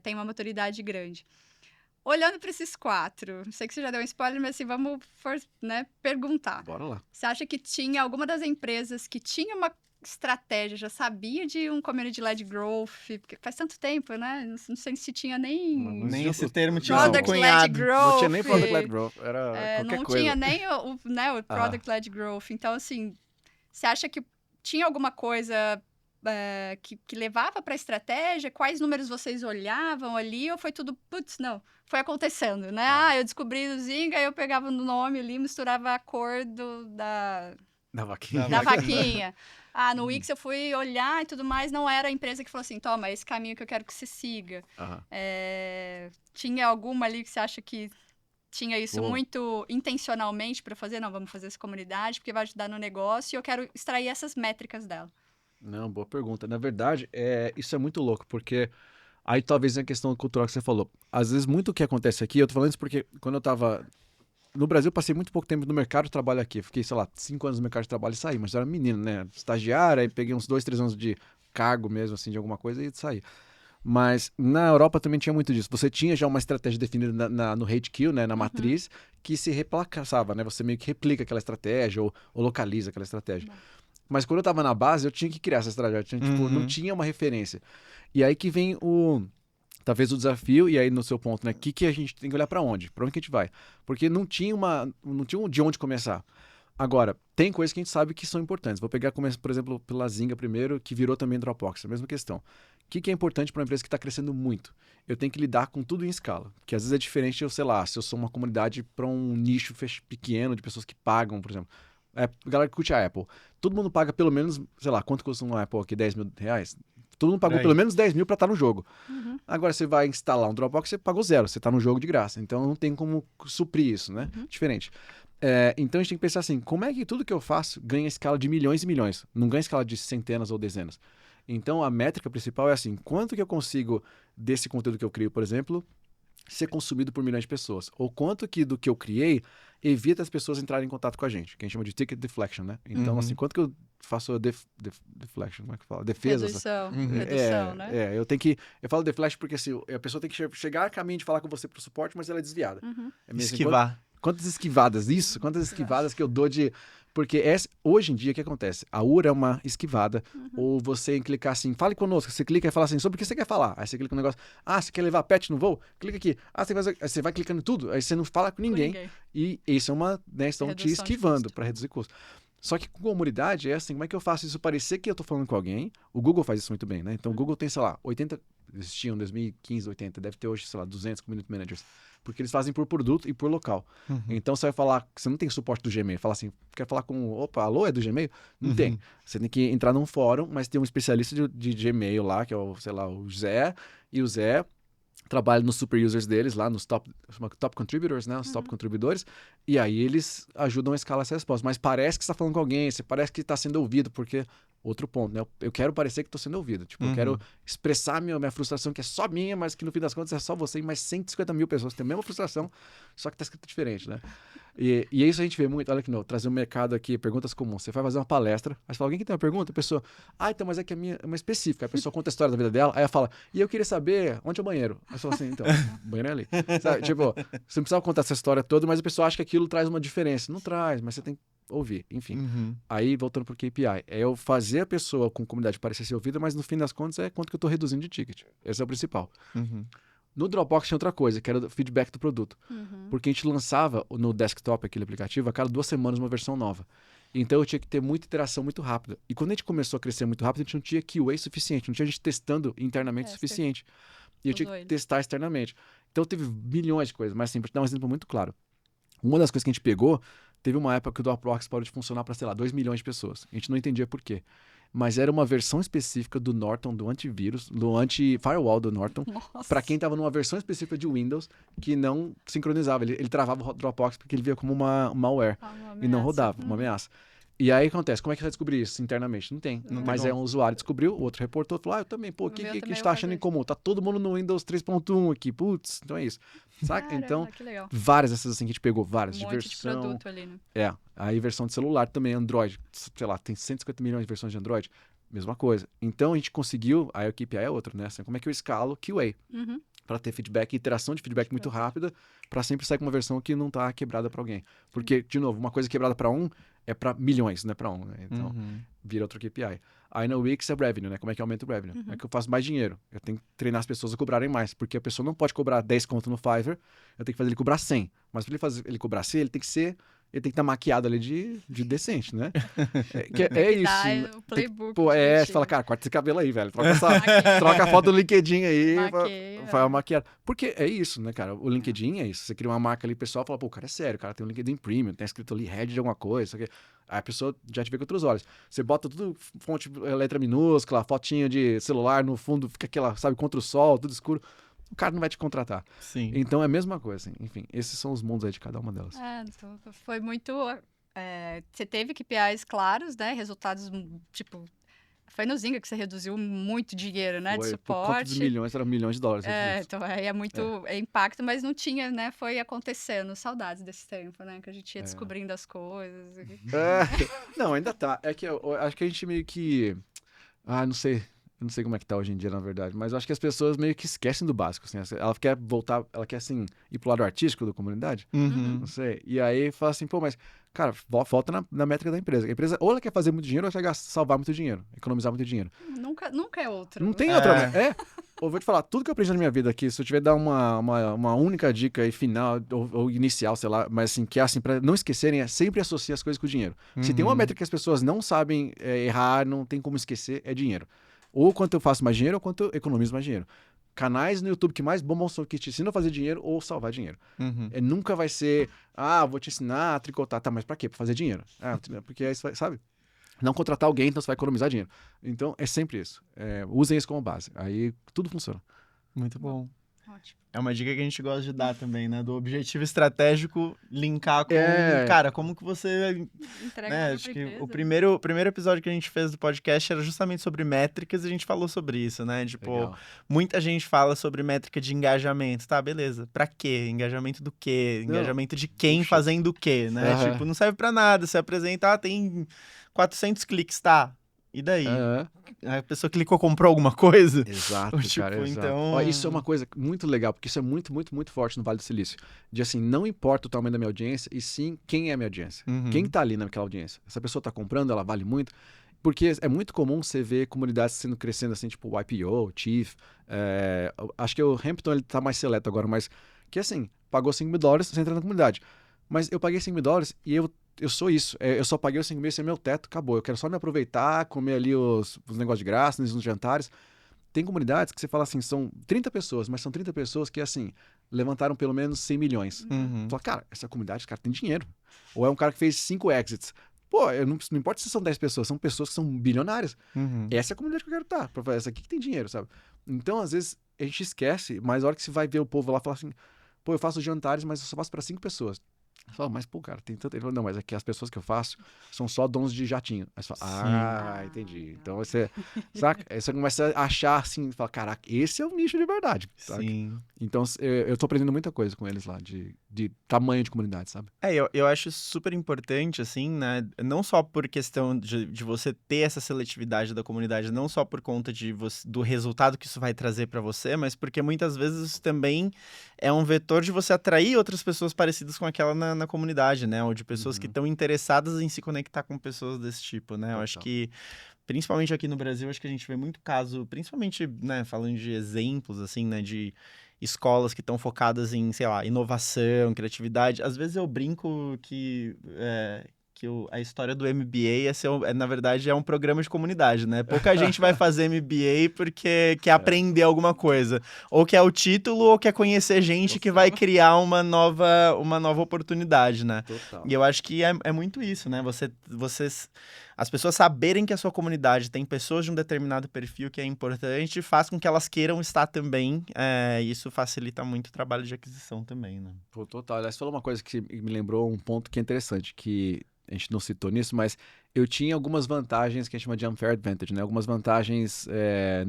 tem uma maturidade grande. Olhando para esses 4, sei que você já deu um spoiler, mas assim, vamos perguntar. Bora lá. Você acha que tinha alguma das empresas que tinha uma estratégia, já sabia de um community-led growth? Porque faz tanto tempo, né? Não sei se tinha nem... Nem esse termo tinha sido Product-led cunhado. growth. Não tinha nem Product-led Growth, era qualquer não coisa. tinha nem o Product-led growth. Então, assim, você acha que tinha alguma coisa que levava para a estratégia? Quais números vocês olhavam ali? Ou foi tudo, não, foi acontecendo, né? Eu descobri o Zynga, eu pegava no nome ali, misturava a cor da vaquinha. da vaquinha. No Wix eu fui olhar e tudo mais, não era a empresa que falou assim, toma, esse caminho que eu quero que você siga. Tinha alguma ali que você acha que tinha isso muito intencionalmente para fazer? Não, vamos fazer essa comunidade, porque vai ajudar no negócio e eu quero extrair essas métricas dela. Não, boa pergunta. Na verdade, isso é muito louco, porque aí talvez é a questão cultural que você falou. Às vezes, muito o que acontece aqui, eu tô falando isso porque quando eu tava... No Brasil, eu passei muito pouco tempo no mercado de trabalho aqui. Fiquei, sei lá, 5 anos no mercado de trabalho e saí. Mas eu era menino, né? Estagiário, aí peguei uns 2, 3 anos de cargo mesmo, assim, de alguma coisa e saí. Mas na Europa também tinha muito disso. Você tinha já uma estratégia definida no HQ, né? Na matriz, que se replaçava, né? Você meio que replica aquela estratégia ou localiza aquela estratégia. Mas quando eu tava na base, eu tinha que criar essa estratégia. Não tinha uma referência. E aí que vem talvez o desafio, e aí no seu ponto, né? Que a gente tem que olhar para onde? Para onde que a gente vai? Porque não tinha de onde começar. Agora, tem coisas que a gente sabe que são importantes. Vou pegar, por exemplo, pela Zynga primeiro, que virou também Dropbox, a mesma questão. O que é importante para uma empresa que está crescendo muito? Eu tenho que lidar com tudo em escala. Que às vezes é diferente, sei lá, se eu sou uma comunidade para um nicho pequeno de pessoas que pagam, por exemplo. A galera que curte a Apple. Todo mundo paga pelo menos, sei lá, quanto custa uma Apple aqui? 10 mil reais? Todo mundo pagou pelo menos 10 mil para estar no jogo. Agora você vai instalar um Dropbox, você pagou 0, você está no jogo de graça. Então não tem como suprir isso, né? Diferente. Então a gente tem que pensar assim, como é que tudo que eu faço ganha escala de milhões e milhões, não ganha escala de centenas ou dezenas. Então a métrica principal é assim, quanto que eu consigo desse conteúdo que eu crio, por exemplo, ser consumido por milhões de pessoas? Ou quanto que do que eu criei evita as pessoas entrarem em contato com a gente, que a gente chama de ticket deflection, né? Então, assim, quanto que eu faço deflection, como é que fala? Defesa. Redução, né? Eu falo deflection porque assim, a pessoa tem que chegar a caminho de falar com você pro suporte, mas ela é desviada. É mesmo, Esquivar. Quantas esquivadas? Isso, quantas esquivadas que eu dou de... Porque hoje em dia, o que acontece? A URA é uma esquivada, ou você clicar assim, fale conosco, você clica e fala assim, sobre o que você quer falar? Aí você clica no negócio, você quer levar pet no voo? Clica aqui. Você vai clicando em tudo, aí você não fala com ninguém. E isso é uma, né, estão te esquivando para reduzir custo. Só que com comunidade é assim, como é que eu faço isso parecer que eu tô falando com alguém? O Google faz isso muito bem, né? Então o Google tem, sei lá, 80, existiam em 2015, 80, deve ter hoje, sei lá, 200 community managers. Porque eles fazem por produto e por local. Então você vai falar, você não tem suporte do Gmail, fala assim, quer falar com, alô, é do Gmail? Não tem. Você tem que entrar num fórum, mas tem um especialista de Gmail lá, que é o, sei lá, o Zé, e o Zé trabalha nos super users deles, lá nos top contributors, né? Os top contribuidores, e aí eles ajudam a escalar essa resposta. Mas parece que você está falando com alguém, você parece que está sendo ouvido, porque... Outro ponto, né? Eu quero parecer que estou sendo ouvido. Tipo, eu quero expressar minha frustração, que é só minha, mas que no fim das contas é só você e mais 150 mil pessoas que têm a mesma frustração, só que está escrito diferente, né? E isso a gente vê muito. Olha aqui, trazer o mercado aqui, perguntas comuns. Você vai fazer uma palestra, aí você fala, alguém que tem uma pergunta? A pessoa, então, mas é que a minha é uma específica. A pessoa conta a história da vida dela, aí ela fala, e eu queria saber onde é o banheiro. Aí você fala assim, então, o banheiro é ali. Sabe? Tipo, você não precisa contar essa história toda, mas a pessoa acha que aquilo traz uma diferença. Não traz, mas você tem que ouvir, enfim. Aí, voltando pro KPI, é eu fazer a pessoa com comunidade parecer ser ouvida, mas no fim das contas é quanto que eu tô reduzindo de ticket. Esse é o principal. No Dropbox tinha outra coisa, que era o feedback do produto. Porque a gente lançava no desktop, aquele aplicativo, a cada 2 semanas uma versão nova. Então eu tinha que ter muita interação muito rápida. E quando a gente começou a crescer muito rápido, a gente não tinha QA suficiente, não tinha gente testando internamente o suficiente. E eu tinha que testar externamente. Então teve milhões de coisas, mas assim, para te dar um exemplo muito claro. Uma das coisas que a gente pegou, teve uma época que o Dropbox parou de funcionar para, sei lá, 2 milhões de pessoas. A gente não entendia por quê. Mas era uma versão específica do Norton, do antivírus, do anti-firewall do Norton, para quem estava numa versão específica de Windows que não sincronizava. Ele travava o Dropbox porque ele via como uma malware e não rodava, uma ameaça. E aí acontece, como é que você vai descobrir isso internamente? Não tem. Mas um usuário descobriu, o outro reportou, falou, eu também, o que a gente tá achando em comum? Tá todo mundo no Windows 3.1 aqui, putz, então é isso. Saca? Então, várias dessas assim que a gente pegou, várias, de versão... de produto ali, né? Aí versão de celular também, Android, sei lá, tem 150 milhões de versões de Android, mesma coisa. Então a gente conseguiu, aí o KPI é outro, né? Assim, como é que eu escalo QA? Para ter feedback, interação de feedback muito rápida, para sempre sair com uma versão que não tá quebrada para alguém. Porque, de novo, uma coisa quebrada para um é para milhões, não é para um, né? Então, vira outro KPI. Aí na Wix é revenue, né? Como é que aumenta o revenue? Como é que eu faço mais dinheiro? Eu tenho que treinar as pessoas a cobrarem mais, porque a pessoa não pode cobrar 10 conto no Fiverr, eu tenho que fazer ele cobrar 100. Mas para ele fazer ele cobrar 100, ele tem que estar maquiado ali de decente, né? É isso. O playbook. Você fala, cara, corta esse cabelo aí, velho. Troca a foto do LinkedIn aí. Faz uma maquiada. Porque é isso, né, cara? O LinkedIn é isso. Você cria uma marca ali, o pessoal fala, pô, o cara é sério, o cara tem um LinkedIn Premium, tem escrito ali head de alguma coisa, isso aqui. Aí a pessoa já te vê com outros olhos. Você bota tudo, fonte, letra minúscula, fotinha de celular no fundo, fica aquela, sabe, contra o sol, tudo escuro. O cara não vai te contratar. Sim. Então é a mesma coisa, assim. Enfim, esses são os mundos aí de cada uma delas. Então foi muito... você teve KPIs claros, né? Resultados, tipo... Foi no Zynga que você reduziu muito dinheiro, né? De suporte. Por conta dos milhões, era milhões de dólares. Então é muito impacto, mas não tinha, né? Foi acontecendo. Saudades desse tempo, né? Que a gente ia descobrindo as coisas. Não, ainda tá. É que eu acho que a gente meio que... não sei. Eu não sei como é que tá hoje em dia, na verdade, mas eu acho que as pessoas meio que esquecem do básico, assim. Ela quer voltar, ela quer, assim, ir pro lado artístico da comunidade, não sei. E aí fala assim, pô, mas, cara, volta na métrica da empresa. A empresa, ou ela quer fazer muito dinheiro, ou ela quer salvar muito dinheiro, economizar muito dinheiro. Nunca é outro. Não tem outra. Eu vou te falar, tudo que eu aprendi na minha vida aqui, se eu tiver dar uma única dica aí final, ou inicial, sei lá, mas assim, que é assim, pra não esquecerem, é sempre associar as coisas com o dinheiro. Se tem uma métrica que as pessoas não sabem errar, não tem como esquecer, é dinheiro. Ou quanto eu faço mais dinheiro, ou quanto eu economizo mais dinheiro. Canais no YouTube que mais bombam são que te ensinam a fazer dinheiro ou salvar dinheiro. Nunca vai ser, vou te ensinar a tricotar. Tá, mas pra quê? Pra fazer dinheiro. Porque aí você vai, sabe? Não contratar alguém, então você vai economizar dinheiro. Então, é sempre isso. Usem isso como base. Aí tudo funciona. Muito bom. Ótimo. É uma dica que a gente gosta de dar também, né? Do objetivo estratégico linkar com... É. Cara, como que você... Entrega né? pra Acho que empresa. o primeiro episódio que a gente fez do podcast era justamente sobre métricas e a gente falou sobre isso, né? Tipo, Legal. muita gente fala sobre métrica de engajamento. Tá, beleza. Pra quê? Engajamento do quê? Não. Engajamento de quem Puxa. fazendo o quê, né? Aham. Tipo, não serve pra nada. Você apresentar, tem 400 cliques, tá? E daí? Aham. A pessoa clicou, comprou alguma coisa? Exato, Ou, tipo, cara, exato. então- Ó, isso é uma coisa muito legal, porque isso é muito, muito, muito forte no Vale do Silício. De assim, não importa o tamanho da minha audiência, e sim quem é a minha audiência. Uhum. Quem tá ali naquela audiência. Essa pessoa tá comprando, ela vale muito. Porque é muito comum você ver comunidades crescendo assim, tipo o IPO, Chief. Acho que o Hampton ele tá mais seleto agora, mas que assim, pagou $5.000, você entra na comunidade. Mas eu paguei $5.000 e eu sou isso. Eu só paguei os 5 mil, esse é meu teto, acabou. Eu quero só me aproveitar, comer ali os negócios de graça, nos jantares. Tem comunidades que você fala assim, são 30 pessoas, mas são 30 pessoas que, assim, levantaram pelo menos 100 milhões. Uhum. Fala, cara, essa comunidade, esse cara tem dinheiro. Ou é um cara que fez 5 exits. Pô, não importa se são 10 pessoas, são pessoas que são bilionárias. Uhum. Essa é a comunidade que eu quero estar. Pra fazer essa aqui que tem dinheiro, sabe? Então, às vezes, a gente esquece, mas a hora que você vai ver o povo lá, fala assim, pô, eu faço jantares, mas eu só faço para 5 pessoas. Você fala, mas, pô, cara, tem tanto... Ele fala, não, mas é que as pessoas que eu faço são só donos de jatinho. Aí você fala, entendi. Então, você, saca? Aí você começa a achar, assim, fala, caraca, esse é o nicho de verdade, saca? Sim. Então, eu tô aprendendo muita coisa com eles lá, de tamanho de comunidade, sabe? Eu acho super importante, assim, né? Não só por questão de você ter essa seletividade da comunidade, não só por conta do resultado que isso vai trazer pra você, mas porque muitas vezes isso também é um vetor de você atrair outras pessoas parecidas com aquela na comunidade, né? Ou de pessoas que estão interessadas em se conectar com pessoas desse tipo, né? Eu acho Total. que, principalmente aqui no Brasil, acho que a gente vê muito caso, principalmente, né, falando de exemplos, assim, né, de escolas que estão focadas em, sei lá, inovação, criatividade. Às vezes eu brinco que a história do MBA na verdade é um programa de comunidade, né? Pouca gente vai fazer MBA porque quer aprender alguma coisa. Ou quer o título, ou quer conhecer gente que vai criar uma nova oportunidade, né? Total. E eu acho que é muito isso, né? As pessoas saberem que a sua comunidade tem pessoas de um determinado perfil que é importante, faz com que elas queiram estar também. Isso facilita muito o trabalho de aquisição também, né? Pô, total. Aliás, você falou uma coisa que me lembrou um ponto que é interessante, que a gente não citou nisso, mas eu tinha algumas vantagens que a gente chama de unfair advantage, né? Algumas vantagens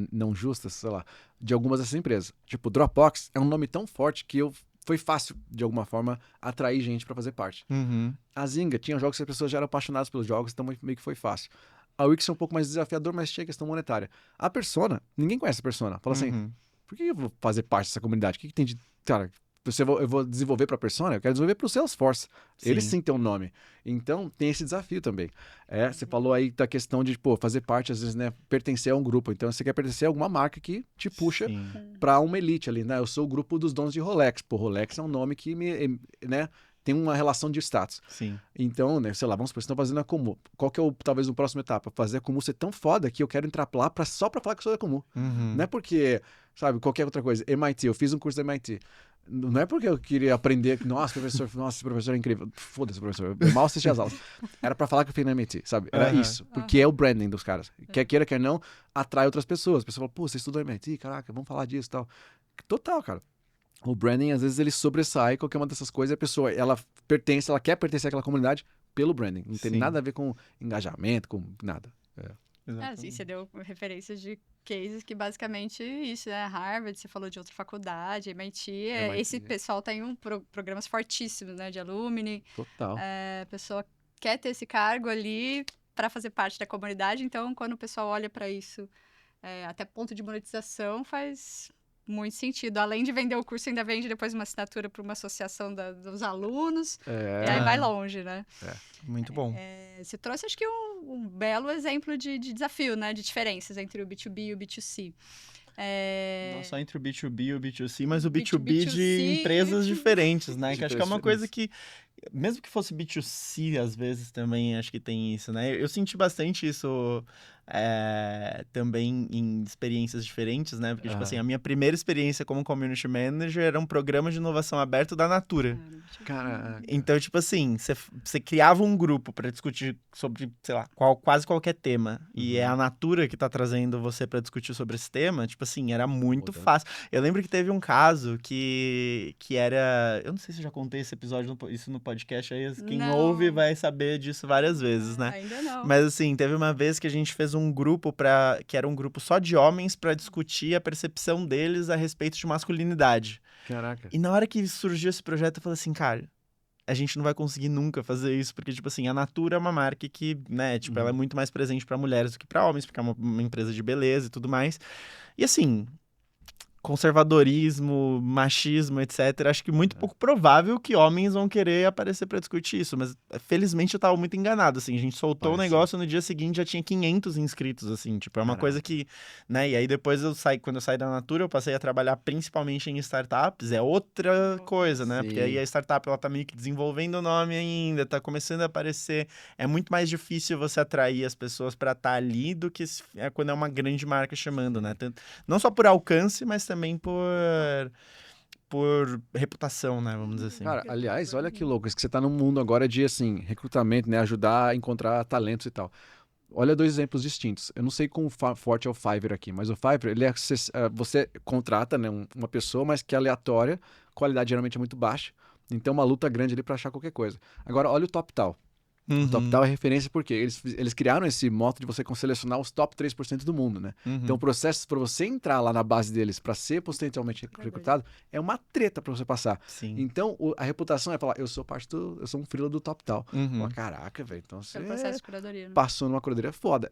não justas, sei lá, de algumas dessas empresas. Tipo, Dropbox é um nome tão forte que foi fácil, de alguma forma, atrair gente para fazer parte. Uhum. A Zynga tinha jogos que as pessoas já eram apaixonadas pelos jogos, então meio que foi fácil. A Wix é um pouco mais desafiador, mas tinha questão monetária. A Persona, ninguém conhece a Persona. Fala assim, Uhum. por que eu vou fazer parte dessa comunidade? O que tem de... Cara, eu vou desenvolver para a Persona? Eu quero desenvolver para o Salesforce. Eles sim têm um nome. Então, tem esse desafio também. Você falou aí da questão de, fazer parte, às vezes, né? Pertencer a um grupo. Então, você quer pertencer a alguma marca que te puxa para uma elite ali, né? Eu sou o grupo dos donos de Rolex. Pô, Rolex é um nome que né? Tem uma relação de status. Sim. Então, né, sei lá, vamos supor, vocês estão fazendo a Kumu. Qual que é talvez a próxima etapa? Fazer a Kumu ser tão foda que eu quero entrar lá só pra falar que eu sou da Kumu. Uhum. Não é porque, sabe, qualquer outra coisa. MIT, eu fiz um curso da MIT. Não é porque eu queria aprender, nossa, esse professor é incrível. Foda-se, professor, eu mal assisti as aulas. Era pra falar que eu fiz na MIT, sabe? Era isso, porque é o branding dos caras. Quer queira, quer não, atrai outras pessoas. A pessoa fala, pô, você estudou na MIT? Caraca, vamos falar disso e tal. Total, cara. O branding, às vezes, ele sobressai qualquer uma dessas coisas e a pessoa, ela quer pertencer àquela comunidade pelo branding. Não tem nada a ver com engajamento, com nada. Sim, você deu referências de cases que basicamente isso, né? Harvard, você falou de outra faculdade, MIT. Esse pessoal tem programas fortíssimos, né? De alumni. Total. A pessoa quer ter esse cargo ali para fazer parte da comunidade. Então, quando o pessoal olha para isso, até ponto de monetização, faz muito sentido. Além de vender o curso, ainda vende depois uma assinatura para uma associação dos alunos. E aí vai longe, né? Muito bom. Você trouxe, acho que, um belo exemplo de desafio, né? De diferenças entre o B2B e o B2C. Não só entre o B2B e o B2C, mas o B2B de empresas diferentes, né? Que acho que é uma coisa que mesmo que fosse B2C, às vezes também acho que tem isso, né? Eu senti bastante isso também em experiências diferentes, né? Porque, tipo assim, a minha primeira experiência como community manager era um programa de inovação aberto da Natura. Caraca. Então, tipo assim, você criava um grupo para discutir sobre, sei lá, quase qualquer tema. E é a Natura que tá trazendo você para discutir sobre esse tema. Tipo assim, era muito fácil. Eu lembro que teve um caso que era... Eu não sei se eu já contei esse episódio, isso no podcast aí. Quem ouve vai saber disso várias vezes, né? Ainda não. Mas assim, teve uma vez que a gente fez um grupo que era um grupo só de homens para discutir a percepção deles a respeito de masculinidade. Caraca. E na hora que surgiu esse projeto, eu falei assim, cara, a gente não vai conseguir nunca fazer isso, porque, tipo assim, a Natura é uma marca que, né, tipo, ela é muito mais presente para mulheres do que para homens, porque é uma empresa de beleza e tudo mais. E assim, conservadorismo, machismo, etc. Acho que muito pouco provável que homens vão querer aparecer para discutir isso, mas felizmente eu tava muito enganado, assim, a gente soltou o negócio, no dia seguinte já tinha 500 inscritos, assim, tipo, é uma coisa que, né, e aí depois quando eu saí da Natura, eu passei a trabalhar principalmente em startups, é outra coisa, né, porque aí a startup, ela tá meio que desenvolvendo o nome ainda, tá começando a aparecer, é muito mais difícil você atrair as pessoas para estar ali do que quando é uma grande marca chamando, né, não só por alcance, mas também por reputação, né? Vamos dizer assim. Cara, aliás, olha que louco. Isso que você tá num mundo agora de, assim, recrutamento, né? Ajudar a encontrar talentos e tal. Olha 2 exemplos distintos. Eu não sei quão forte é o Fiverr aqui, mas o Fiverr, ele você contrata, né, uma pessoa, mas que é aleatória, qualidade geralmente é muito baixa. Então, uma luta grande ali para achar qualquer coisa. Agora, olha o TopTal. O TopTal é referência porque eles criaram esse modo de você selecionar os top 3% do mundo, né? Então, o processo para você entrar lá na base deles para ser potencialmente recrutado é uma treta para você passar. Sim. Então, a reputação é falar, eu sou um freela do TopTal. Caraca, velho, então você processo de curadoria, né? passou numa curadoria foda.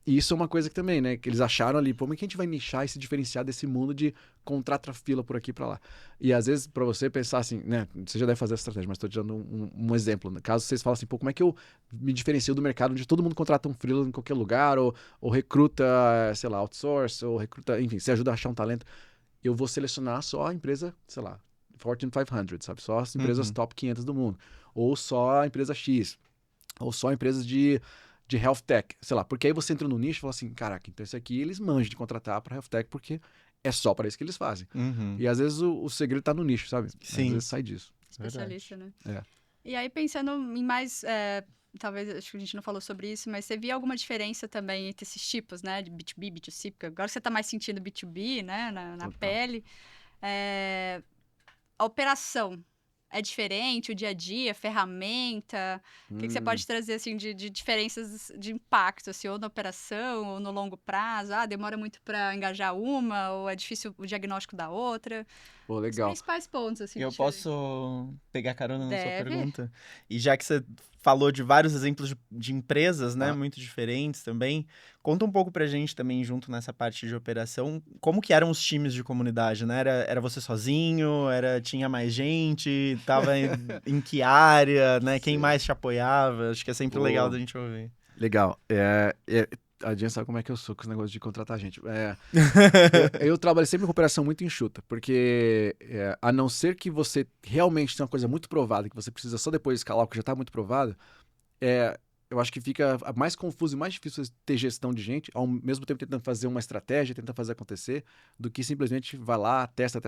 E isso é uma coisa que também, né? Que eles acharam ali, pô, mas que a gente vai nichar e se diferenciar desse mundo de contrata fila por aqui e pra lá. E às vezes, pra você pensar assim, né? Você já deve fazer essa estratégia, mas tô te dando um exemplo. Né? Caso vocês falem assim, pô, como é que eu me diferencio do mercado onde todo mundo contrata um freela em qualquer lugar, ou recruta, sei lá, outsource, ou recruta, enfim, você ajuda a achar um talento. Eu vou selecionar só a empresa, sei lá, Fortune 500, sabe? Só as empresas top 500 do mundo. Ou só a empresa X. Ou só empresas de health tech, sei lá, porque aí você entra no nicho e fala assim, caraca, então esse aqui eles manjam de contratar para health tech porque é só para isso que eles fazem. E às vezes o segredo tá no nicho, sabe? Sim. Às vezes sai disso. Especialista, né? É. E aí, pensando em mais, talvez, acho que a gente não falou sobre isso, mas você via alguma diferença também entre esses tipos, né? De B2B, B2C, porque agora você tá mais sentindo B2B, né? Na pele. A operação é diferente, o dia a dia, ferramenta? O que você pode trazer, assim, de diferenças de impacto, assim, ou na operação, ou no longo prazo? Ah, demora muito para engajar uma, ou é difícil o diagnóstico da outra? Pô, Os legal. principais pontos, assim. Eu posso pegar carona na sua Deve. pergunta? E já que você falou de vários exemplos de empresas, né, muito diferentes também, conta um pouco pra gente também, junto nessa parte de operação, como que eram os times de comunidade, né? Era você sozinho? Tinha mais gente? Tava em que área, né? Quem mais te apoiava? Acho que é sempre legal da gente ouvir. Legal. A Jen sabe como é que eu sou com esse negócio de contratar gente. Eu trabalho sempre com operação muito enxuta, porque a não ser que você realmente tenha uma coisa muito provada, que você precisa só depois escalar o que já está muito provado, eu acho que fica mais confuso e mais difícil ter gestão de gente, ao mesmo tempo tentando fazer uma estratégia, tentando fazer acontecer, do que simplesmente vai lá, testa,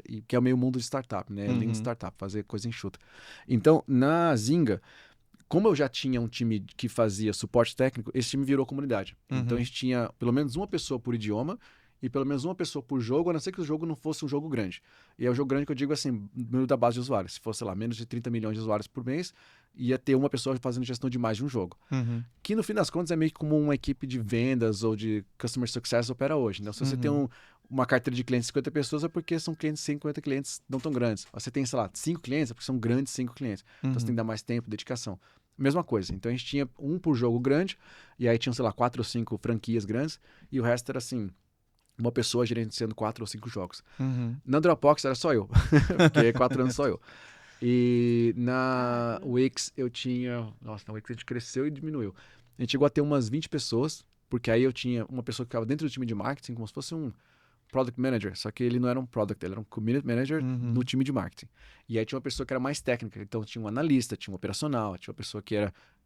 e que é o meio mundo de startup, né? Lean startup, fazer coisa enxuta. Então, na Zynga, como eu já tinha um time que fazia suporte técnico, esse time virou comunidade. Então a gente tinha pelo menos uma pessoa por idioma e pelo menos uma pessoa por jogo, a não ser que o jogo não fosse um jogo grande. E é o jogo grande que eu digo assim, número da base de usuários. Se fosse, sei lá, menos de 30 milhões de usuários por mês, ia ter uma pessoa fazendo gestão de mais de um jogo. Que no fim das contas é meio que como uma equipe de vendas ou de customer success opera hoje. Então, se você tem uma carteira de clientes de 50 pessoas, é porque são 50 clientes não tão grandes. Você tem, sei lá, 5 clientes, é porque são grandes 5 clientes. Então você tem que dar mais tempo, dedicação. Mesma coisa. Então a gente tinha um por jogo grande, e aí tinham, sei lá, 4 ou 5 franquias grandes, e o resto era assim, uma pessoa gerenciando 4 ou 5 jogos. Na Dropbox era só eu, porque 4 anos só eu. E na Wix eu tinha... Nossa, na Wix a gente cresceu e diminuiu. A gente chegou a ter umas 20 pessoas, porque aí eu tinha uma pessoa que ficava dentro do time de marketing, como se fosse Product Manager, só que ele não era um Product, ele era um Community Manager no time de marketing. E aí tinha uma pessoa que era mais técnica, então tinha um analista, tinha um operacional, tinha uma pessoa que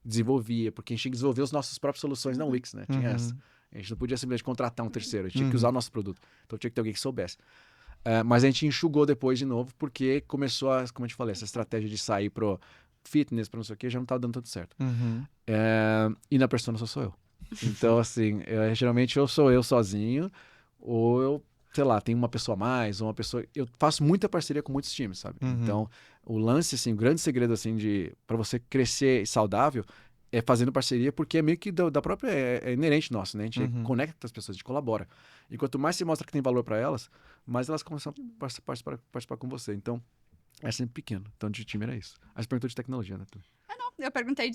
desenvolvia, porque a gente tinha que desenvolver as nossas próprias soluções na Wix, né? Tinha essa. A gente não podia simplesmente contratar um terceiro, a gente tinha que usar o nosso produto. Então tinha que ter alguém que soubesse. Mas a gente enxugou depois de novo, porque começou como eu te falei, essa estratégia de sair pro fitness, para não sei o que, já não estava dando tanto certo. E na persona sou eu. Então, assim, geralmente eu sou eu sozinho, ou eu, sei lá, tem uma pessoa a mais, ou uma pessoa... Eu faço muita parceria com muitos times, sabe? Então, o lance, assim, o grande segredo, assim, para você crescer saudável é fazendo parceria, porque é meio que da própria... É inerente nosso, né? A gente conecta com as pessoas, a gente colabora. E quanto mais você mostra que tem valor para elas, mais elas começam a participar com você. Então, é sempre pequeno. Então, de time era isso. Aí você perguntou de tecnologia, né? Eu perguntei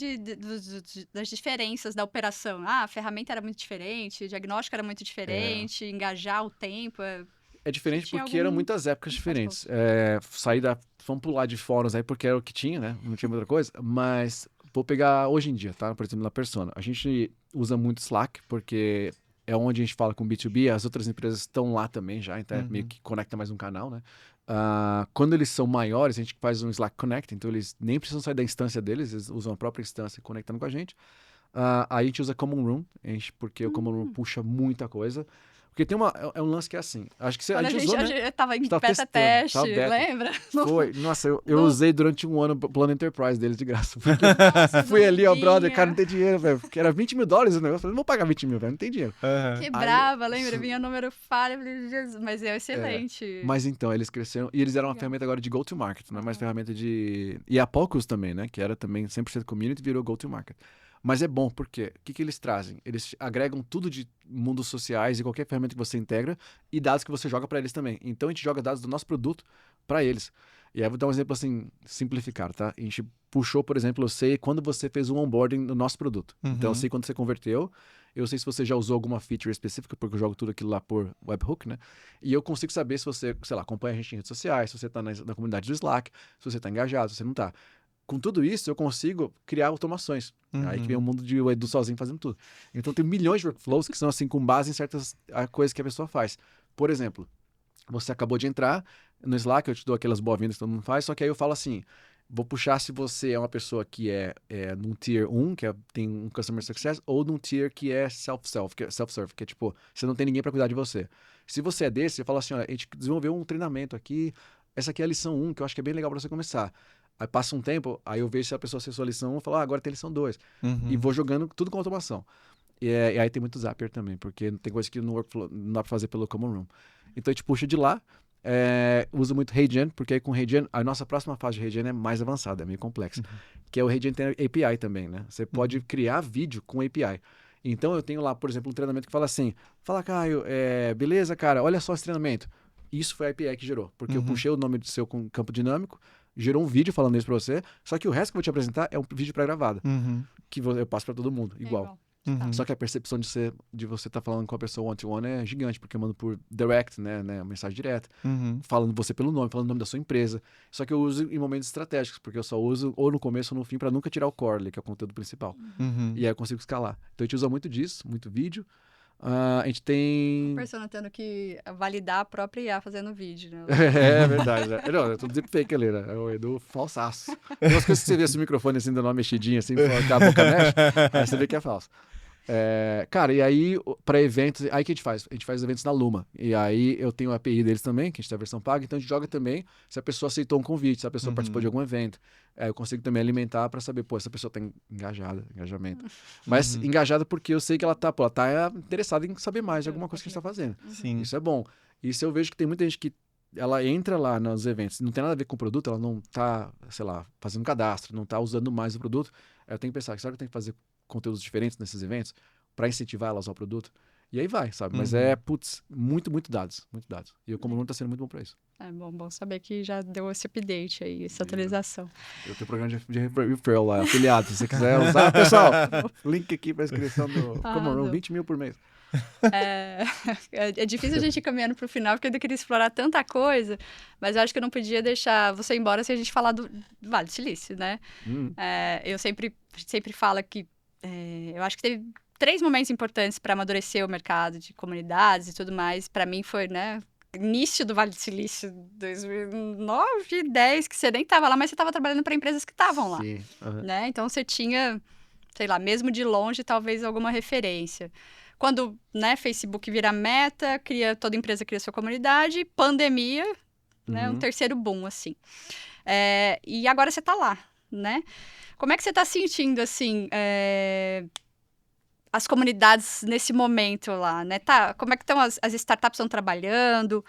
das diferenças da operação. A ferramenta era muito diferente, o diagnóstico era muito diferente, engajar o tempo. É diferente porque eram muitas épocas diferentes. Vamos pular de fóruns aí porque era o que tinha, né? Não tinha outra coisa. Mas vou pegar hoje em dia, tá? Por exemplo, na Persona. A gente usa muito Slack porque é onde a gente fala com B2B. As outras empresas estão lá também já, então meio que conecta mais um canal, né? Quando eles são maiores, a gente faz um Slack Connect, então eles nem precisam sair da instância deles, eles usam a própria instância conectando com a gente. Aí a gente usa Common Room, porque o Common Room puxa muita coisa. Porque é um lance que é assim. Acho que a gente usou, né? Eu tava em beta-teste, lembra? Foi. Nossa, eu usei durante um ano o plano Enterprise deles de graça. Fui ali, ó, brother, cara, não tem dinheiro, velho. Porque era $20 mil o negócio. Eu falei, não vou pagar 20 mil, velho, não tem dinheiro. Quebrava, lembra? Vinha número falha, mas é excelente. Mas então, eles cresceram. E eles eram uma ferramenta agora de go-to-market, não é mais ferramenta de... E a Pocus também, né? Que era também 100% community, virou go-to-market. Mas é bom, porque o que eles trazem? Eles agregam tudo de mundos sociais e qualquer ferramenta que você integra e dados que você joga para eles também. Então a gente joga dados do nosso produto para eles. E aí vou dar um exemplo assim, simplificar, tá? A gente puxou, por exemplo, eu sei quando você fez um onboarding no nosso produto. Então eu sei quando você converteu, eu sei se você já usou alguma feature específica, porque eu jogo tudo aquilo lá por webhook, né? E eu consigo saber se você, sei lá, acompanha a gente em redes sociais, se você tá na comunidade do Slack, se você tá engajado, se você não tá. Com tudo isso, eu consigo criar automações. Aí que vem o mundo de o Edu sozinho fazendo tudo. Então, tem milhões de workflows que são assim, com base em certas coisas que a pessoa faz. Por exemplo, você acabou de entrar no Slack, eu te dou aquelas boas-vindas que todo mundo faz, só que aí eu falo assim, vou puxar se você é uma pessoa que é num Tier 1, tem um Customer Success, ou num Tier que é self-serve, que é tipo, você não tem ninguém para cuidar de você. Se você é desse, eu falo assim, olha, a gente desenvolveu um treinamento aqui, essa aqui é a lição 1, que eu acho que é bem legal para você começar. Aí passa um tempo, aí eu vejo se a pessoa acessou a lição 1, eu falo, agora tem lição 2. E vou jogando tudo com automação. E aí tem muito Zapier também, porque tem coisa que no workflow não dá pra fazer pelo Common Room. Então a gente puxa de lá, uso muito HeyGen, porque aí com HeyGen, a nossa próxima fase de HeyGen é mais avançada, é meio complexa. Que é o HeyGen tem API também, né? Você pode criar vídeo com API. Então eu tenho lá, por exemplo, um treinamento que fala assim, fala Caio, beleza cara, olha só esse treinamento. Isso foi a API que gerou, porque eu puxei o nome do seu campo dinâmico, gerou um vídeo falando isso pra você, só que o resto que eu vou te apresentar é um vídeo pré-gravado, que eu passo pra todo mundo, igual. Só que a percepção de você estar falando com a pessoa one-to-one é gigante, porque eu mando por direct, né mensagem direta, falando você pelo nome, falando o nome da sua empresa. Só que eu uso em momentos estratégicos, porque eu só uso ou no começo ou no fim para nunca tirar o core, que é o conteúdo principal. E aí eu consigo escalar. Então a gente usa muito disso, muito vídeo. A gente tem... A persona tendo que validar a própria IA fazendo vídeo, né? É verdade. Né? Não, eu tô dizendo fake ali, né? É o Edu falsaço. Tem umas coisas que você vê esse microfone assim, dando uma mexidinha assim, que a boca mexe, aí você vê que é falso. Cara, e aí, para eventos, aí que a gente faz? A gente faz eventos na Luma. E aí eu tenho a API deles também, que a gente tem a versão paga, então a gente joga também se a pessoa aceitou um convite, se a pessoa participou de algum evento. Eu consigo também alimentar para saber, essa pessoa tá engajamento. Mas engajada porque eu sei que ela tá interessada em saber mais de alguma coisa que a gente tá fazendo. Sim. Isso é bom. E se eu vejo que tem muita gente que ela entra lá nos eventos, não tem nada a ver com o produto, ela não tá, sei lá, fazendo cadastro, não tá usando mais o produto, eu tenho que pensar, será que eu tenho que fazer conteúdos diferentes nesses eventos para incentivar ela a usar o produto? E aí vai, sabe? Mas muito dados. E o Common Room tá sendo muito bom para isso. É bom saber que já deu esse update aí, essa atualização. Eu tenho programa de referral lá, afiliado, se você quiser usar, pessoal, link aqui para inscrição do Common Room, 20 mil por mês. É difícil a gente ir caminhando para o final, porque eu ainda queria explorar tanta coisa, mas eu acho que eu não podia deixar você ir embora sem a gente falar do Vale do Silício, né? Eu sempre falo que eu acho que 3 momentos importantes para amadurecer o mercado de comunidades e tudo mais. Para mim foi, né, início do Vale do Silício, 2009, 10, que você nem estava lá, mas você estava trabalhando para empresas que estavam lá, Sim. Aham. né? Então você tinha, sei lá, mesmo de longe, talvez alguma referência. Quando, né, Facebook vira Meta, toda empresa cria sua comunidade, pandemia, né, um Uhum. terceiro boom, assim. E agora você está lá, né? Como é que você está sentindo, assim, as comunidades nesse momento lá, né? Como é que estão as startups estão trabalhando?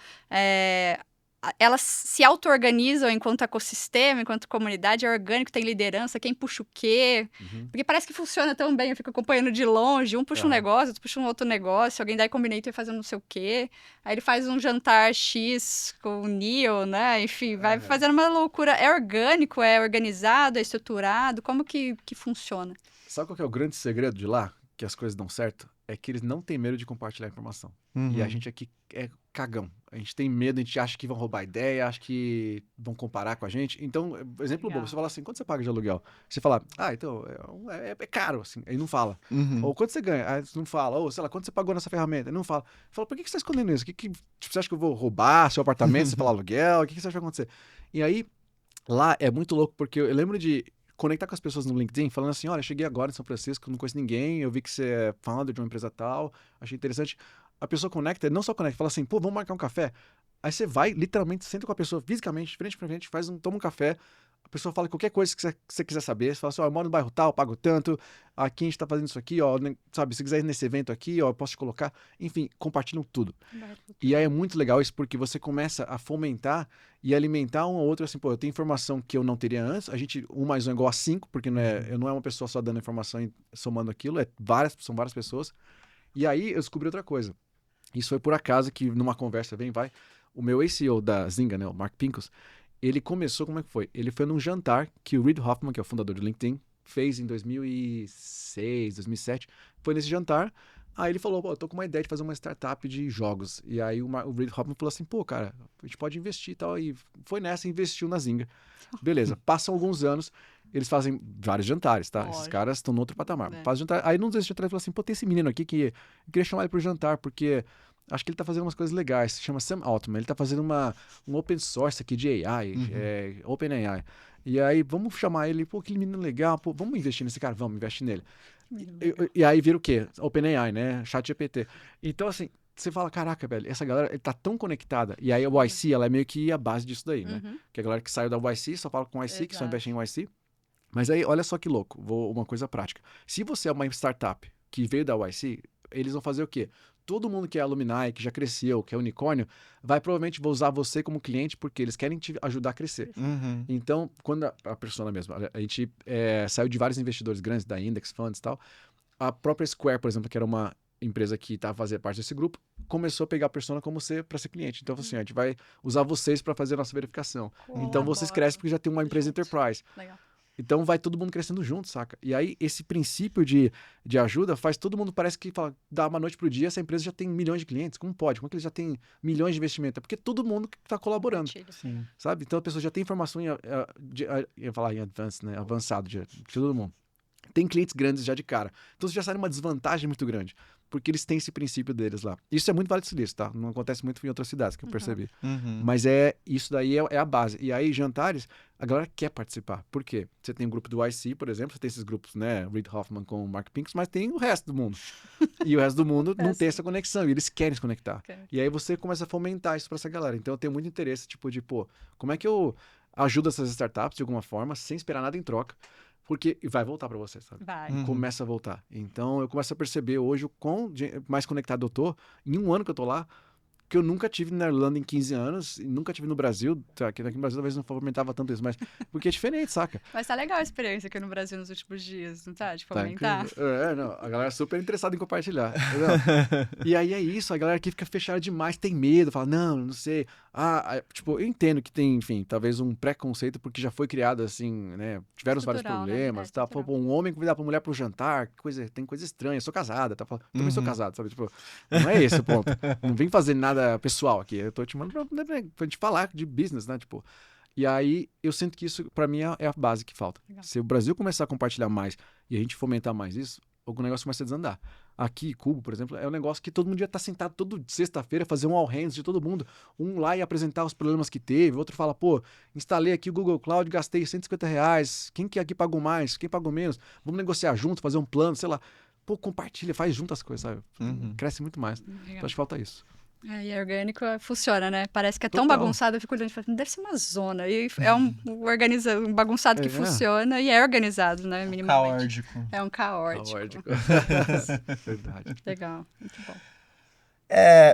Elas se auto-organizam enquanto ecossistema, enquanto comunidade, é orgânico, tem liderança, quem puxa o quê? Uhum. Porque parece que funciona tão bem, eu fico acompanhando de longe, um puxa um Aham. negócio, outro puxa um outro negócio, alguém da iCombinator fazendo não sei o quê, aí ele faz um jantar X com o Neo, né? Enfim, vai fazendo uma loucura. É orgânico, é organizado, é estruturado? Como que funciona? Sabe qual que é o grande segredo de lá? Que as coisas dão certo? É que eles não têm medo de compartilhar informação. E a Uhum. gente aqui é cagão. A gente tem medo, a gente acha que vão roubar ideia, acha que vão comparar com a gente. Então, exemplo Legal. bobo, você fala assim, quanto você paga de aluguel? Você fala, então, é caro, assim. Aí não fala. Uhum. Ou quanto você ganha? Aí não fala. Ou, sei lá, quanto você pagou nessa ferramenta? Ele não fala. Fala, por que você está escondendo isso? Tipo, você acha que eu vou roubar seu apartamento? Você fala aluguel? O que você acha que vai acontecer? E aí, lá é muito louco, porque eu lembro de conectar com as pessoas no LinkedIn, falando assim, olha, cheguei agora em São Francisco, não conheço ninguém, eu vi que você é founder de uma empresa tal, achei interessante. A pessoa conecta, não só conecta, fala assim, pô, vamos marcar um café. Aí você vai, literalmente, senta com a pessoa fisicamente, frente pra frente, toma um café, a pessoa fala qualquer coisa que você quiser saber, você fala assim, ó, eu moro no bairro tal, pago tanto, aqui a gente tá fazendo isso aqui, ó, sabe, se quiser ir nesse evento aqui, ó, eu posso te colocar. Enfim, compartilham tudo. E aí é muito legal isso, porque você começa a fomentar e alimentar um ao outro, assim, pô, eu tenho informação que eu não teria antes, a gente, 1 mais 1 é igual a 5, porque não é uma pessoa só dando informação e somando aquilo, são várias pessoas. E aí eu descobri outra coisa. Isso foi por acaso que numa conversa vai, o meu ACO da Zynga, né, o Mark Pincus, ele começou, como é que foi? Ele foi num jantar que o Reid Hoffman, que é o fundador do LinkedIn, fez em 2006, 2007, foi nesse jantar. Aí ele falou, pô, eu tô com uma ideia de fazer uma startup de jogos. E aí o Reid Hoffman falou assim, pô, cara, a gente pode investir e tal. E foi nessa, investiu na Zynga. Beleza, passam alguns anos, eles fazem vários jantares, tá? Esses Lógico. caras estão no outro patamar. É. Faz jantar. Aí num desses jantares ele falou assim, pô, tem esse menino aqui que eu queria chamar ele pro jantar, porque acho que ele tá fazendo umas coisas legais. Se chama Sam Altman. Ele tá fazendo um open source aqui de AI, OpenAI. E aí, vamos chamar ele, pô, aquele menino legal, pô, vamos investir nesse cara? Vamos, investir nele. E aí vira o quê? OpenAI, né? ChatGPT. Então, assim, você fala, caraca, velho, essa galera ele tá tão conectada. E aí a YC, ela é meio que a base disso daí, né? Uhum. Que a galera que saiu da YC só fala com YC, que só Exato. investe em YC. Mas aí, olha só que louco, uma coisa prática. Se você é uma startup que veio da YC, eles vão fazer o quê? Todo mundo que é alumni, que já cresceu, que é unicórnio, provavelmente usar você como cliente porque eles querem te ajudar a crescer. Uhum. Então, quando a persona mesmo, a gente saiu de vários investidores grandes, da Index Funds e tal, a própria Square, por exemplo, que era uma empresa que fazia parte desse grupo, começou a pegar a persona como para ser cliente. Então, assim, a gente vai usar vocês para fazer a nossa verificação. Então, vocês crescem porque já tem uma empresa junto. enterprise. Legal. Então vai todo mundo crescendo junto, saca? E aí esse princípio de ajuda faz todo mundo, parece que fala, dá uma noite pro dia, essa empresa já tem milhões de clientes. Como pode? Como é que eles já têm milhões de investimento? É porque todo mundo tá colaborando, Compartilha. Sim. sabe? Então a pessoa já tem informação ia falar em advance, né? Avançado de todo mundo. Tem clientes grandes já de cara. Então você já sai numa desvantagem muito grande. Porque eles têm esse princípio deles lá. Isso é muito Vale do Silício, tá? Não acontece muito em outras cidades, que eu percebi. Uhum. Mas isso daí é a base. E aí, jantares, a galera quer participar. Por quê? Você tem um grupo do YC, por exemplo, você tem esses grupos, né? Reid Hoffman com o Mark Pincus, mas tem o resto do mundo. E o resto do mundo não tem essa conexão. E eles querem se conectar. E aí você começa a fomentar isso pra essa galera. Então eu tenho muito interesse, tipo, de, pô, como é que eu ajudo essas startups de alguma forma, sem esperar nada em troca? Porque vai voltar pra você, sabe? Vai. Uhum. Começa a voltar. Então eu começo a perceber hoje o quão mais conectado eu tô, em 1 ano que eu tô lá, que eu nunca tive na Irlanda em 15 anos, e nunca tive no Brasil, aqui no Brasil talvez não fomentava tanto isso, mas porque é diferente, saca? Mas tá legal a experiência aqui no Brasil nos últimos dias, não tá? De Tá fomentar. incrível. Não, a galera é super interessada em compartilhar. Entendeu? E aí é isso, a galera aqui fica fechada demais, tem medo, fala, não sei. Tipo, eu entendo que tem, enfim, talvez um preconceito, porque já foi criado assim, né? Tiveram vários Estrutural, né? problemas, tá? Estrutural. Pô, um homem convidar pra mulher pro jantar, tem coisa estranha, eu sou casada, tá? Também sou casado, sabe? Tipo, não é esse o ponto. Não vem fazer nada pessoal aqui, eu tô te mandando pra gente falar de business, né? Tipo, e aí eu sinto que isso, pra mim, é a base que falta. Legal. Se o Brasil começar a compartilhar mais e a gente fomentar mais isso, o negócio começa a desandar. Aqui, Cubo, por exemplo, é um negócio que todo mundo ia estar sentado toda sexta-feira, fazer um all hands de todo mundo. Um lá e apresentar os problemas que teve, outro fala, pô, instalei aqui o Google Cloud, gastei R$ 150, quem que aqui pagou mais, quem pagou menos? Vamos negociar junto, fazer um plano, sei lá. Pô, compartilha, faz junto as coisas, sabe? Cresce muito mais. Então acho que falta isso. E orgânico funciona, né? Parece que é tão Total. bagunçado, eu fico olhando e falo, deve ser uma zona. E é um bagunçado que funciona e é organizado, né? Minimamente. Caótico. É um caótico. Verdade. Legal, muito bom.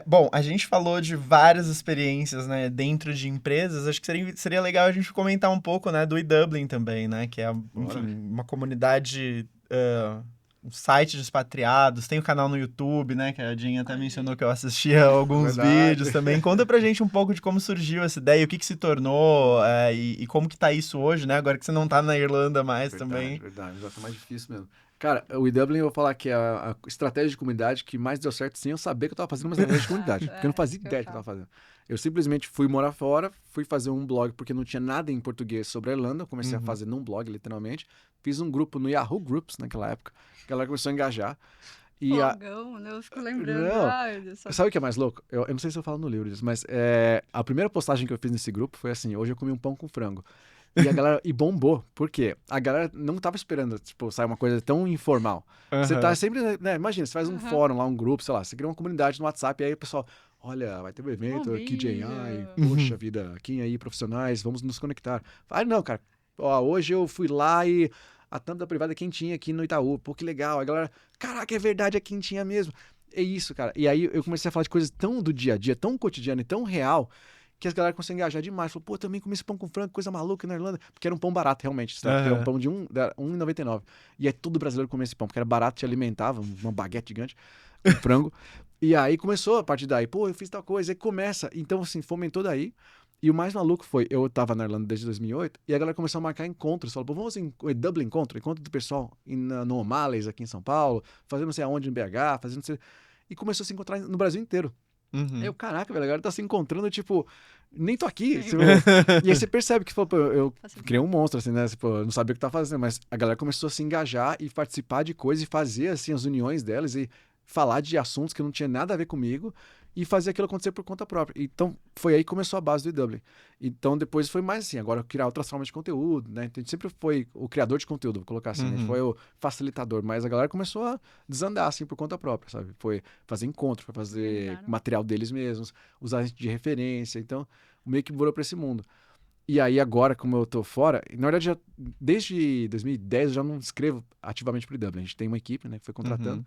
Bom, a gente falou de várias experiências, né, dentro de empresas. Acho que seria legal a gente comentar um pouco, né, do eDublin também, né, que é, enfim, uma comunidade, um site de expatriados. Tem o canal no YouTube, né, que a Jean até mencionou que eu assistia alguns vídeos também. Conta pra gente um pouco de como surgiu essa ideia, o que se tornou e como que tá isso hoje, né, agora que você não tá na Irlanda mais também. Verdade, já tá mais difícil mesmo. Cara, o eDublin, eu vou falar que é a estratégia de comunidade que mais deu certo sem eu saber que eu tava fazendo uma estratégia de comunidade. Porque eu não fazia ideia do que eu tava fazendo. Eu simplesmente fui morar fora, fui fazer um blog porque não tinha nada em português sobre a Irlanda. Eu comecei a fazer num blog, literalmente. Fiz um grupo no Yahoo Groups naquela época. A galera começou a engajar. Blogão, né? Eu fico lembrando. Ai, sabe o que é mais louco? Eu não sei se eu falo no livro disso, mas a primeira postagem que eu fiz nesse grupo foi assim: hoje eu comi um pão com frango. E a galera bombou. Por quê? A galera não tava esperando, tipo, sair uma coisa tão informal. Você tá sempre, né? Imagina, você faz um fórum lá, um grupo, sei lá, você cria uma comunidade no WhatsApp, e aí o pessoal, olha, vai ter um evento aqui de AI, poxa vida, aqui aí, profissionais, vamos nos conectar. Não, cara, hoje eu fui lá e a tampa da privada é quentinha aqui no Itaú, pô, que legal. A galera, caraca, é verdade, é quentinha mesmo. É isso, cara. E aí eu comecei a falar de coisas tão do dia a dia, tão cotidiano e tão real, que as galera conseguem engajar demais. Falou, pô, também comi esse pão com frango, coisa maluca na Irlanda. Porque era um pão barato, realmente. Era um pão de R$1,99. E aí todo brasileiro comia esse pão, porque era barato, te alimentava, uma baguete gigante, com frango. E aí começou a partir daí, pô, eu fiz tal coisa, aí começa. Então, assim, fomentou daí. E o mais maluco foi, eu tava na Irlanda desde 2008, e a galera começou a marcar encontros. Falou, pô, vamos em Dublin encontro do pessoal no O'Malley's aqui em São Paulo, fazendo não sei aonde em BH, fazendo não sei... E começou a se encontrar no Brasil inteiro. Eu, caraca, velho, a galera tá se encontrando, tipo, nem tô aqui. Tipo, e aí você percebe que, pô, eu criei um monstro, assim, né? Tipo, eu não sabia o que tava fazendo, mas a galera começou a se engajar e participar de coisas e fazer, assim, as uniões delas e falar de assuntos que não tinha nada a ver comigo e fazer aquilo acontecer por conta própria. Então, foi aí que começou a base do eDublin. Então, depois foi mais assim, agora criar outras formas de conteúdo, né? Então, a gente sempre foi o criador de conteúdo, vou colocar assim, né? A gente foi o facilitador, mas a galera começou a desandar, assim, por conta própria, sabe? Foi fazer encontro, foi fazer material deles mesmos, usar a gente de referência, então, meio que morou pra esse mundo. E aí, agora, como eu tô fora, na verdade, desde 2010 eu já não escrevo ativamente pro eDublin. A gente tem uma equipe, né, que foi contratando.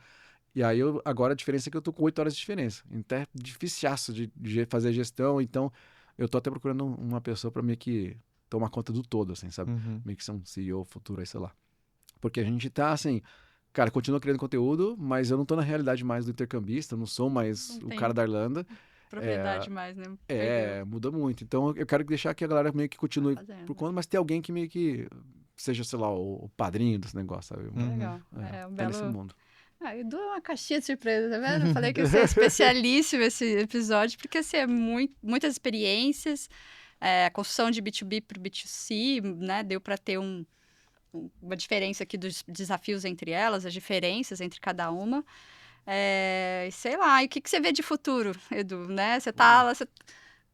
E aí, agora a diferença é que eu tô com 8 horas de diferença. Então é dificiaço de fazer a gestão. Então, eu tô até procurando uma pessoa pra meio que tomar conta do todo, assim, sabe? Meio que ser um CEO futuro aí, sei lá. Porque a gente tá, assim... Cara, continua criando conteúdo, mas eu não tô na realidade mais do intercambista. Eu não sou mais o cara da Irlanda. Propriedade mais, né? Muda muito. Então, eu quero deixar que a galera meio que continue por conta, mas ter alguém que meio que seja, sei lá, o padrinho desse negócio, sabe? Legal. Um belo... nesse mundo. Eu dou uma caixinha de surpresa, tá vendo? Eu falei que ia ser especialíssimo esse episódio, porque assim, muitas experiências, a construção de B2B para o B2C, né? Deu para ter uma diferença aqui dos desafios entre elas, as diferenças entre cada uma. Sei lá, e o que você vê de futuro, Edu, né? Você tá lá...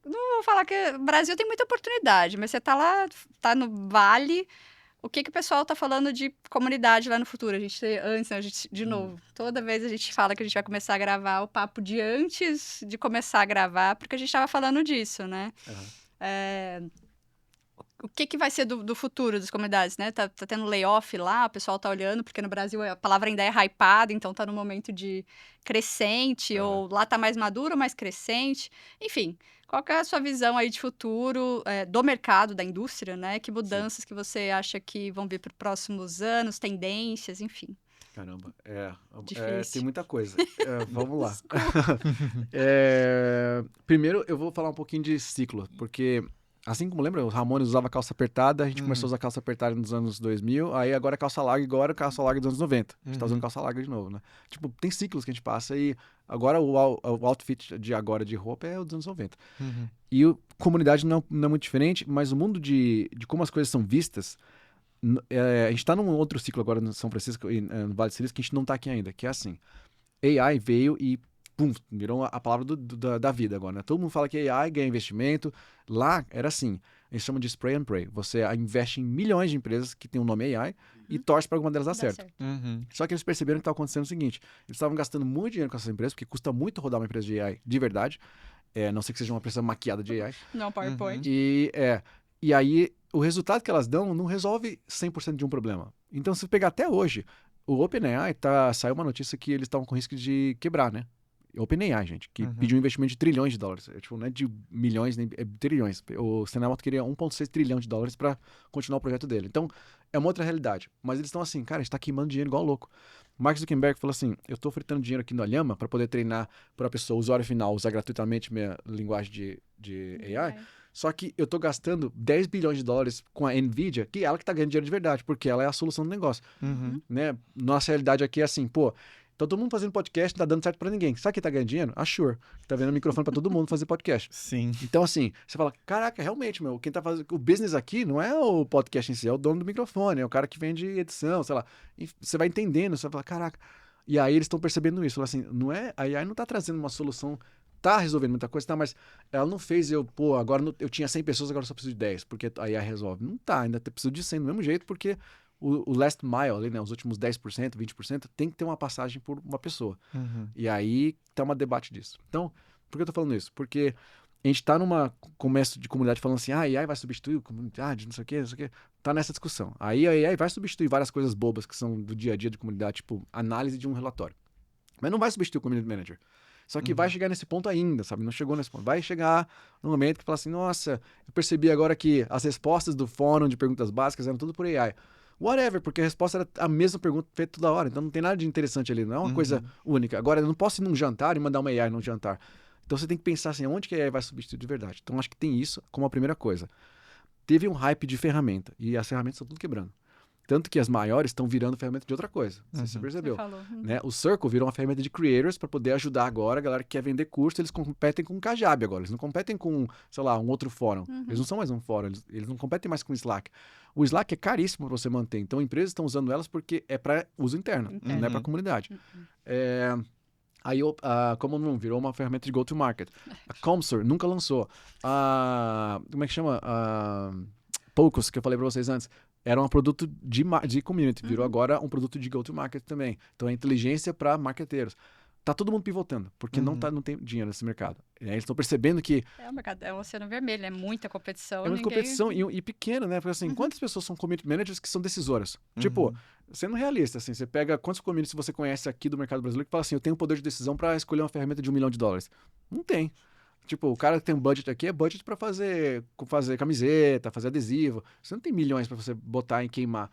Não vou falar que o Brasil tem muita oportunidade, mas você tá lá, tá no Vale... O que o pessoal tá falando de comunidade lá no futuro? De novo, toda vez a gente fala que a gente vai começar a gravar o papo de antes de começar a gravar, porque a gente tava falando disso, né? O que vai ser do futuro das comunidades, né? Tá tendo layoff lá, o pessoal tá olhando, porque no Brasil a palavra ainda é hypada, então tá no momento de crescente, ou lá tá mais maduro ou mais crescente. Enfim, qual que é a sua visão aí de futuro do mercado, da indústria, né? Que mudanças que você acha que vão vir para os próximos anos, tendências, enfim. Caramba, Difícil. tem muita coisa. Vamos lá. Primeiro, eu vou falar um pouquinho de ciclo, porque... Assim como lembra, os Ramones usavam calça apertada, a gente começou a usar calça apertada nos anos 2000, aí agora é calça larga, agora calça larga dos anos 90. A gente tá usando calça larga de novo, né? Tipo, tem ciclos que a gente passa e agora o outfit de agora de roupa é o dos anos 90. E a comunidade não é muito diferente, mas o mundo de como as coisas são vistas, a gente tá num outro ciclo agora no São Francisco e no Vale do Silício que a gente não tá aqui ainda, que é assim, AI veio e pum, virou a palavra da vida agora, né? Todo mundo fala que AI ganha investimento. Lá era assim, eles chamam de spray and pray. Você investe em milhões de empresas que tem o nome AI e torce para alguma delas dar certo. Só que eles perceberam que estava acontecendo o seguinte, eles estavam gastando muito dinheiro com essas empresas, porque custa muito rodar uma empresa de AI de verdade, a não ser que seja uma empresa maquiada de AI. Não, PowerPoint. E aí, o resultado que elas dão não resolve 100% de um problema. Então, se pegar até hoje, o OpenAI saiu uma notícia que eles estavam com risco de quebrar, né? OpenAI, gente, que pediu um investimento de trilhões de dólares. Tipo, não é de milhões, nem trilhões. O Sam Altman queria 1,6 trilhão de dólares para continuar o projeto dele. Então, é uma outra realidade. Mas eles estão assim, cara, a gente está queimando dinheiro igual louco. Mark Zuckerberg falou assim, eu estou fritando dinheiro aqui no Llama para poder treinar para a pessoa, o usuário final, usar gratuitamente minha linguagem de AI. Só que eu estou gastando 10 bilhões de dólares com a NVIDIA, que é ela que está ganhando dinheiro de verdade, porque ela é a solução do negócio. Né? Nossa realidade aqui é assim, pô, então todo mundo fazendo podcast, não tá dando certo pra ninguém. Sabe quem tá ganhando dinheiro? A Shure. Tá vendo o microfone pra todo mundo fazer podcast. Sim. Então, assim, você fala, caraca, realmente, meu, quem tá fazendo o business aqui não é o podcast em si, é o dono do microfone, é o cara que vende edição, sei lá. E você vai entendendo, você vai falar, caraca. E aí eles estão percebendo isso. Assim, não é, a AI não tá trazendo uma solução, tá resolvendo muita coisa, tá, mas ela não fez agora eu tinha 100 pessoas, agora eu só preciso de 10, porque a AI resolve. Não tá, ainda preciso de 100 do mesmo jeito, porque o last mile ali, né, os últimos 10%, 20%, tem que ter uma passagem por uma pessoa. E aí tá um debate disso. Então, por que eu tô falando isso? Porque a gente tá numa começo de comunidade falando assim, a AI vai substituir a comunidade, não sei o quê. Tá nessa discussão. Aí a AI vai substituir várias coisas bobas que são do dia a dia de comunidade, tipo análise de um relatório. Mas não vai substituir o community manager. Só que vai chegar nesse ponto ainda, sabe? Não chegou nesse ponto. Vai chegar no momento que fala assim, nossa, eu percebi agora que as respostas do fórum de perguntas básicas eram tudo por AI. Whatever, porque a resposta era a mesma pergunta feita toda hora. Então não tem nada de interessante ali, não é uma coisa única. Agora, eu não posso ir num jantar e mandar uma AI num jantar. Então você tem que pensar assim, onde que a AI vai substituir de verdade? Então acho que tem isso como a primeira coisa. Teve um hype de ferramenta e as ferramentas estão tudo quebrando. Tanto que as maiores estão virando ferramenta de outra coisa. Você percebeu. Você falou. Né? O Circle virou uma ferramenta de creators para poder ajudar agora a galera que quer vender curso. Eles competem com o Kajabi agora. Eles não competem com, sei lá, um outro fórum. Eles não são mais um fórum. Eles não competem mais com o Slack. O Slack é caríssimo para você manter. Então, empresas estão usando elas porque é para uso interno, não é para a comunidade. Aí a Common virou uma ferramenta de go-to-market. A Comsor nunca lançou. Como é que chama? Poucos, que eu falei para vocês antes, era um produto de community, virou agora um produto de go-to-market também. Então, é inteligência para marqueteiros. Tá todo mundo pivotando, porque não tem dinheiro nesse mercado. E aí eles estão percebendo que... O mercado é um oceano vermelho, é muita competição. É muita competição e pequeno, né? Porque assim, quantas pessoas são community managers que são decisoras? Tipo, sendo realista, assim, você pega quantos communities você conhece aqui do mercado brasileiro que fala assim, eu tenho poder de decisão para escolher uma ferramenta de $1 milhão. Não tem. Tipo, o cara que tem um budget aqui é budget para fazer camiseta, fazer adesivo. Você não tem milhões para você botar e queimar.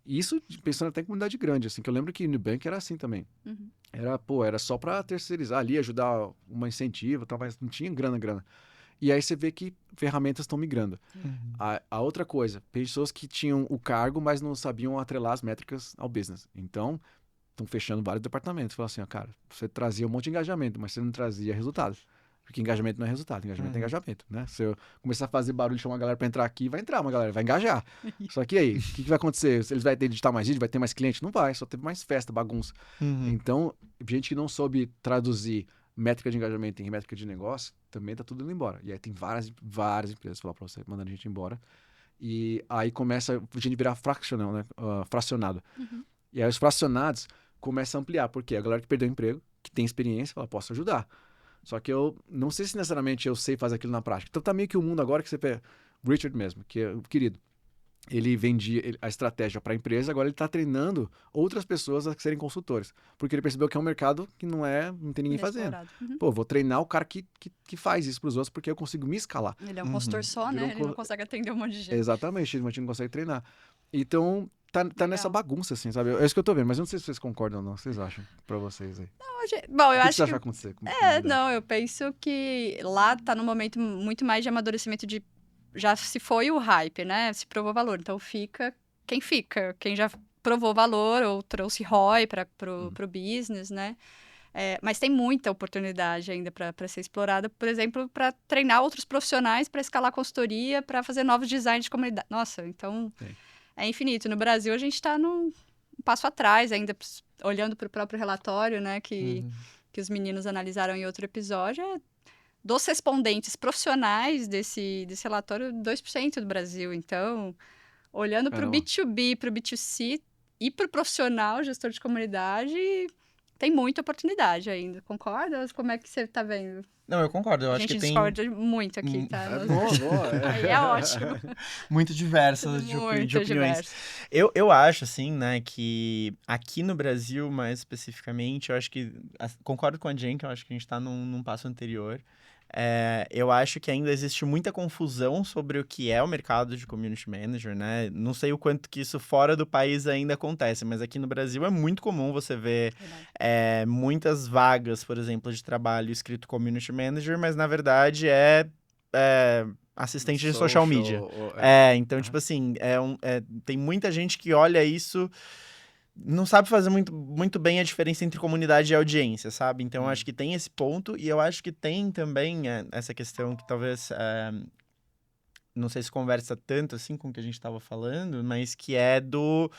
Isso pensando até em comunidade grande, assim, que eu lembro que no Nubank era assim também. Era só para terceirizar ali, ajudar uma incentiva, tal, mas não tinha grana. E aí você vê que ferramentas estão migrando. A outra coisa, pessoas que tinham o cargo, mas não sabiam atrelar as métricas ao business. Então, estão fechando vários departamentos. Fala assim, cara, você trazia um monte de engajamento, mas você não trazia resultado. Porque engajamento não é resultado, engajamento é engajamento, né? Se eu começar a fazer barulho, chamar uma galera para entrar aqui, vai entrar uma galera, vai engajar. Só que aí, o que vai acontecer? Eles vão ter editar mais vídeo, vai ter mais cliente? Não vai, só teve mais festa, bagunça. Então, gente que não soube traduzir métrica de engajamento em métrica de negócio, também tá tudo indo embora. E aí tem várias empresas, falar para você, mandando a gente embora. E aí começa a gente virar fraccional, né? Fracionado. E aí os fracionados começam a ampliar, porque a galera que perdeu o emprego, que tem experiência, fala, posso ajudar. Só que eu não sei se necessariamente eu sei fazer aquilo na prática. Então tá meio que o mundo agora que você pega... Richard mesmo, que é o querido. Ele vendia a estratégia para a empresa, agora ele está treinando outras pessoas a serem consultores. Porque ele percebeu que é um mercado que não tem ninguém fazendo. Pô, vou treinar o cara que faz isso para os outros, porque eu consigo me escalar. Ele é um consultor só, né? Ele não consegue atender um monte de gente. Exatamente, ele não consegue treinar. Então, tá nessa bagunça, assim, sabe? É isso que eu tô vendo, mas eu não sei se vocês concordam ou não. O que vocês acham pra vocês aí? Bom, eu acho que você acha que vai acontecer? Eu penso que lá tá num momento muito mais de amadurecimento de... Já se foi o hype, né? Se provou valor. Então, fica. Quem já provou valor ou trouxe ROI pro business, né? Mas tem muita oportunidade ainda para ser explorada, por exemplo, para treinar outros profissionais, para escalar a consultoria, para fazer novos designs de comunidade. Nossa, então... é infinito. No Brasil, a gente está um passo atrás ainda, olhando para o próprio relatório, né, que os meninos analisaram em outro episódio, dos respondentes profissionais desse relatório, 2% do Brasil. Então, olhando para o B2B, para o B2C e para o profissional, gestor de comunidade, tem muita oportunidade ainda. Concorda? Como é que você está vendo? Não, eu concordo. Eu A acho que gente tem discorda muito aqui, tá? É bom. Aí é ótimo. muito diversas de Muito opiniões. diverso. Eu acho, assim, né, que aqui no Brasil, mais especificamente, eu acho que... Concordo com a Jen, que eu acho que a gente tá num passo anterior. Eu acho que ainda existe muita confusão sobre o que é o mercado de community manager, né? Não sei o quanto que isso fora do país ainda acontece, mas aqui no Brasil é muito comum você ver muitas vagas, por exemplo, de trabalho escrito community manager, mas na verdade é assistente de social media. Então, tipo assim, tem muita gente que olha isso, não sabe fazer muito bem a diferença entre comunidade e audiência, sabe? Então, eu acho que tem esse ponto, e eu acho que tem também essa questão que talvez, não sei se conversa tanto assim com o que a gente estava falando, mas que é do...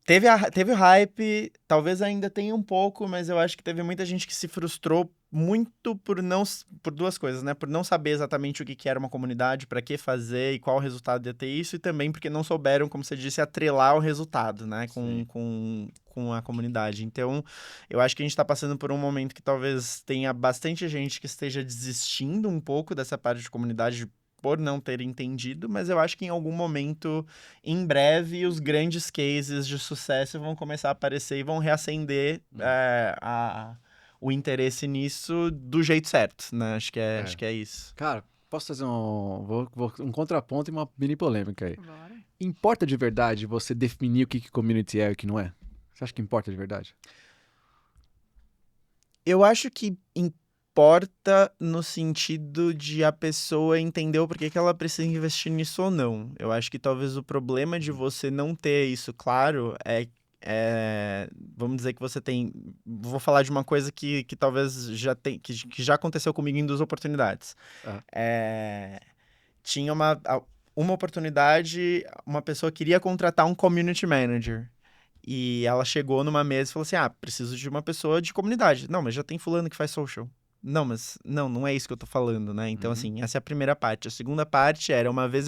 Teve o hype, talvez ainda tenha um pouco, mas eu acho que teve muita gente que se frustrou muito por duas coisas, né? Por não saber exatamente o que era uma comunidade, para que fazer e qual resultado ia ter isso, e também porque não souberam, como você disse, atrelar o resultado, né? Com a comunidade. Então, eu acho que a gente está passando por um momento que talvez tenha bastante gente que esteja desistindo um pouco dessa parte de comunidade, por não ter entendido, mas eu acho que em algum momento, em breve, os grandes cases de sucesso vão começar a aparecer e vão reacender o interesse nisso do jeito certo, né? Acho que é isso. Cara, posso fazer um contraponto e uma mini polêmica aí. Bora. Importa de verdade você definir o que community é e o que não é? Você acha que importa de verdade? Eu acho que importa no sentido de a pessoa entender o porquê que ela precisa investir nisso ou não. Eu acho que talvez o problema de você não ter isso claro vamos dizer que você tem... Vou falar de uma coisa que talvez já tem, que já aconteceu comigo em 2 oportunidades. Tinha uma oportunidade, uma pessoa queria contratar um community manager. E ela chegou numa mesa e falou assim, preciso de uma pessoa de comunidade. Não, mas já tem fulano que faz social. Não, mas não é isso que eu tô falando, né? Então, assim, essa é a primeira parte. A segunda parte era, uma vez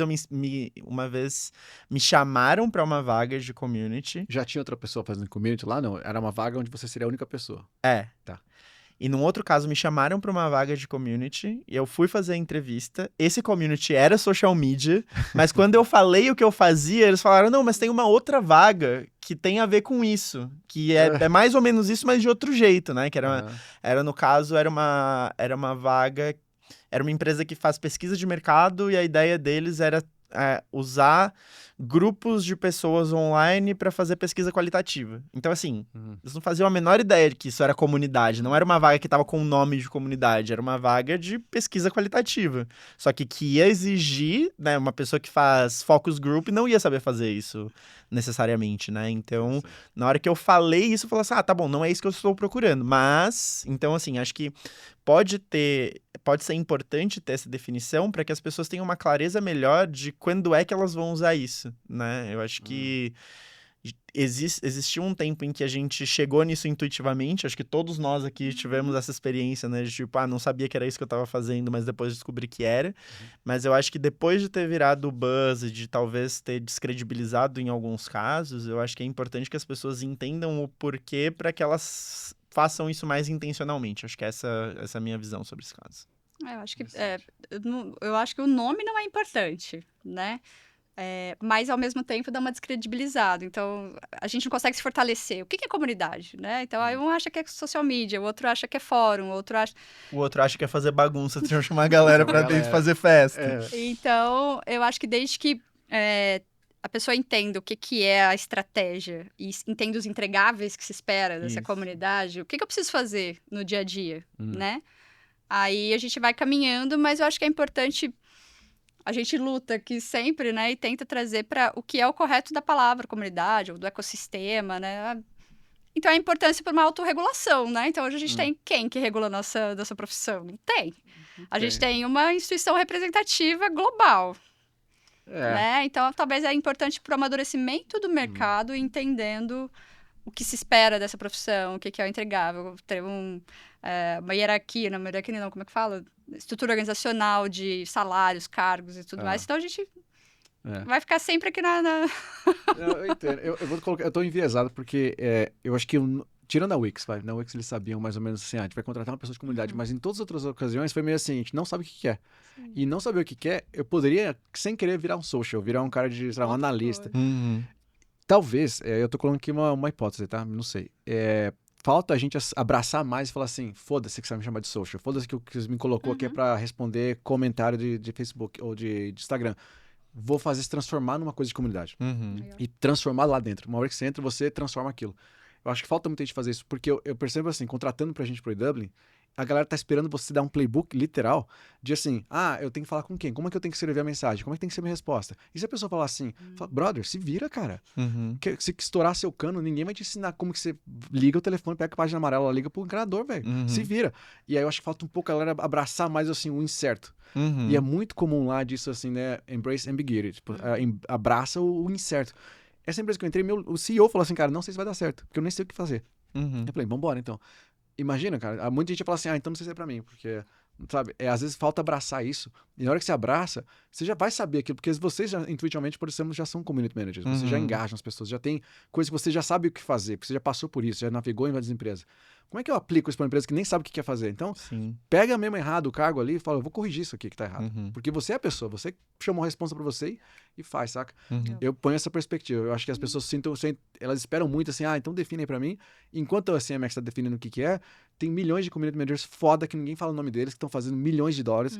me chamaram para uma vaga de community. Já tinha outra pessoa fazendo community lá? Não, era uma vaga onde você seria a única pessoa. Tá. E num outro caso, me chamaram para uma vaga de community, e eu fui fazer a entrevista. Esse community era social media, mas quando eu falei o que eu fazia, eles falaram, não, mas tem uma outra vaga que tem a ver com isso, que é mais ou menos isso, mas de outro jeito, né? Que no caso, era uma vaga, era uma empresa que faz pesquisa de mercado, e a ideia deles era usar grupos de pessoas online para fazer pesquisa qualitativa. Então, assim, eles não faziam a menor ideia de que isso era comunidade. Não era uma vaga que estava com o nome de comunidade, era uma vaga de pesquisa qualitativa. Só que ia exigir, né, uma pessoa que faz focus group não ia saber fazer isso necessariamente, né? Então, na hora que eu falei isso, eu falei assim, tá bom, não é isso que eu estou procurando. Mas, então, assim, acho que pode ser importante ter essa definição para que as pessoas tenham uma clareza melhor de quando é que elas vão usar isso, né? Eu acho que existiu um tempo em que a gente chegou nisso intuitivamente, acho que todos nós aqui tivemos essa experiência, né? De tipo, não sabia que era isso que eu estava fazendo, mas depois descobri que era. Mas eu acho que depois de ter virado buzz e de talvez ter descredibilizado em alguns casos, eu acho que é importante que as pessoas entendam o porquê para que elas façam isso mais intencionalmente. Acho que essa é a minha visão sobre esse caso. Eu acho que o nome não é importante, né? Mas, ao mesmo tempo, dá uma descredibilizada. Então, a gente não consegue se fortalecer. O que é comunidade, né? Então, um acha que é social media, o outro acha que é fórum, o outro acha que é fazer bagunça, deixa eu chamar a galera pra dentro fazer festa. Então, eu acho que desde que a pessoa entenda o que é a estratégia e entenda os entregáveis que se espera dessa comunidade, o que eu preciso fazer no dia a dia, né? Aí a gente vai caminhando, mas eu acho que é importante... A gente luta aqui sempre, né? E tenta trazer para o que é o correto da palavra comunidade, ou do ecossistema, né? Então, a importância para uma autorregulação, né? Então, hoje a gente tem quem que regula a nossa profissão? Não tem. A gente tem uma instituição representativa global. né? Então, talvez é importante para o amadurecimento do mercado, entendendo o que se espera dessa profissão, o que é o entregável, ter uma hierarquia, não, como é que fala? Estrutura organizacional de salários, cargos e tudo mais. Então, a gente vai ficar sempre aqui Eu entendo. Eu vou colocar, eu tô enviesado porque eu acho que tirando a Wix, na Wix eles sabiam mais ou menos assim, a gente vai contratar uma pessoa de comunidade, mas em todas as outras ocasiões foi meio assim, a gente não sabe o que quer. E não saber o que quer, eu poderia, sem querer, virar um social, virar um cara de, sei lá, um analista. Talvez, eu tô colocando aqui uma hipótese, tá? Não sei. Falta a gente abraçar mais e falar assim, foda-se que você vai me chamar de social, foda-se que o que você me colocou aqui é pra responder comentário de Facebook ou de Instagram. Vou fazer se transformar numa coisa de comunidade. E transformar lá dentro. Uma hora que você entra, você transforma aquilo. Eu acho que falta muita gente fazer isso, porque eu percebo assim, contratando pra gente pro eDublin, a galera tá esperando você dar um playbook literal de assim, eu tenho que falar com quem? Como é que eu tenho que escrever a mensagem? Como é que tem que ser a minha resposta? E se a pessoa falar assim, brother, se vira, cara. Se estourar seu cano, ninguém vai te ensinar como que você liga o telefone, pega a página amarela, liga pro encanador, velho. Se vira. E aí eu acho que falta um pouco a galera abraçar mais assim o incerto. E é muito comum lá disso assim, né? Embrace ambiguity. Tipo, abraça o incerto. Essa empresa que eu entrei, o CEO falou assim, cara, não sei se vai dar certo, porque eu nem sei o que fazer. Eu falei, vambora então. Imagina, cara, muita gente fala assim, então não sei se é pra mim, porque, sabe, às vezes falta abraçar isso, e na hora que você abraça, você já vai saber aquilo, porque vocês já, intuitivamente, por exemplo, já são community managers, você já engaja as pessoas, já tem coisas que você já sabe o que fazer, porque você já passou por isso, já navegou em várias empresas. Como é que eu aplico isso pra uma empresa que nem sabe o que quer fazer? Então, pega mesmo errado o cargo ali e fala, eu vou corrigir isso aqui que tá errado. Porque você é a pessoa, você chamou a responsa pra você e faz, saca? Eu ponho essa perspectiva. Eu acho que as pessoas elas esperam muito assim, então define aí pra mim. Enquanto a CMX tá definindo o que é, tem milhões de community managers foda que ninguém fala o nome deles, que estão fazendo milhões de dólares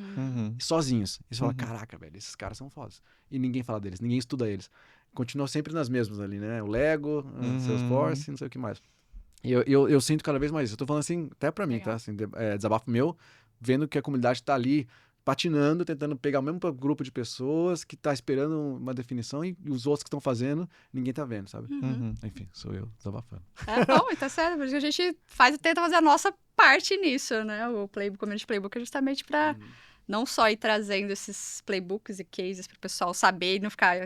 sozinhos. E você fala, caraca, velho, esses caras são fodas. E ninguém fala deles, ninguém estuda eles. Continua sempre nas mesmas ali, né? O Lego, o Salesforce, não sei o que mais. E eu sinto cada vez mais isso. Eu tô falando assim, até pra mim, tá? Assim, desabafo meu, vendo que a comunidade tá ali patinando, tentando pegar o mesmo grupo de pessoas que tá esperando uma definição e os outros que estão fazendo, ninguém tá vendo, sabe? Enfim, sou eu desabafando. Bom, tá certo, porque a gente tenta fazer a nossa parte nisso, né? O Community Playbook é justamente pra não só ir trazendo esses playbooks e cases pro pessoal saber e não ficar...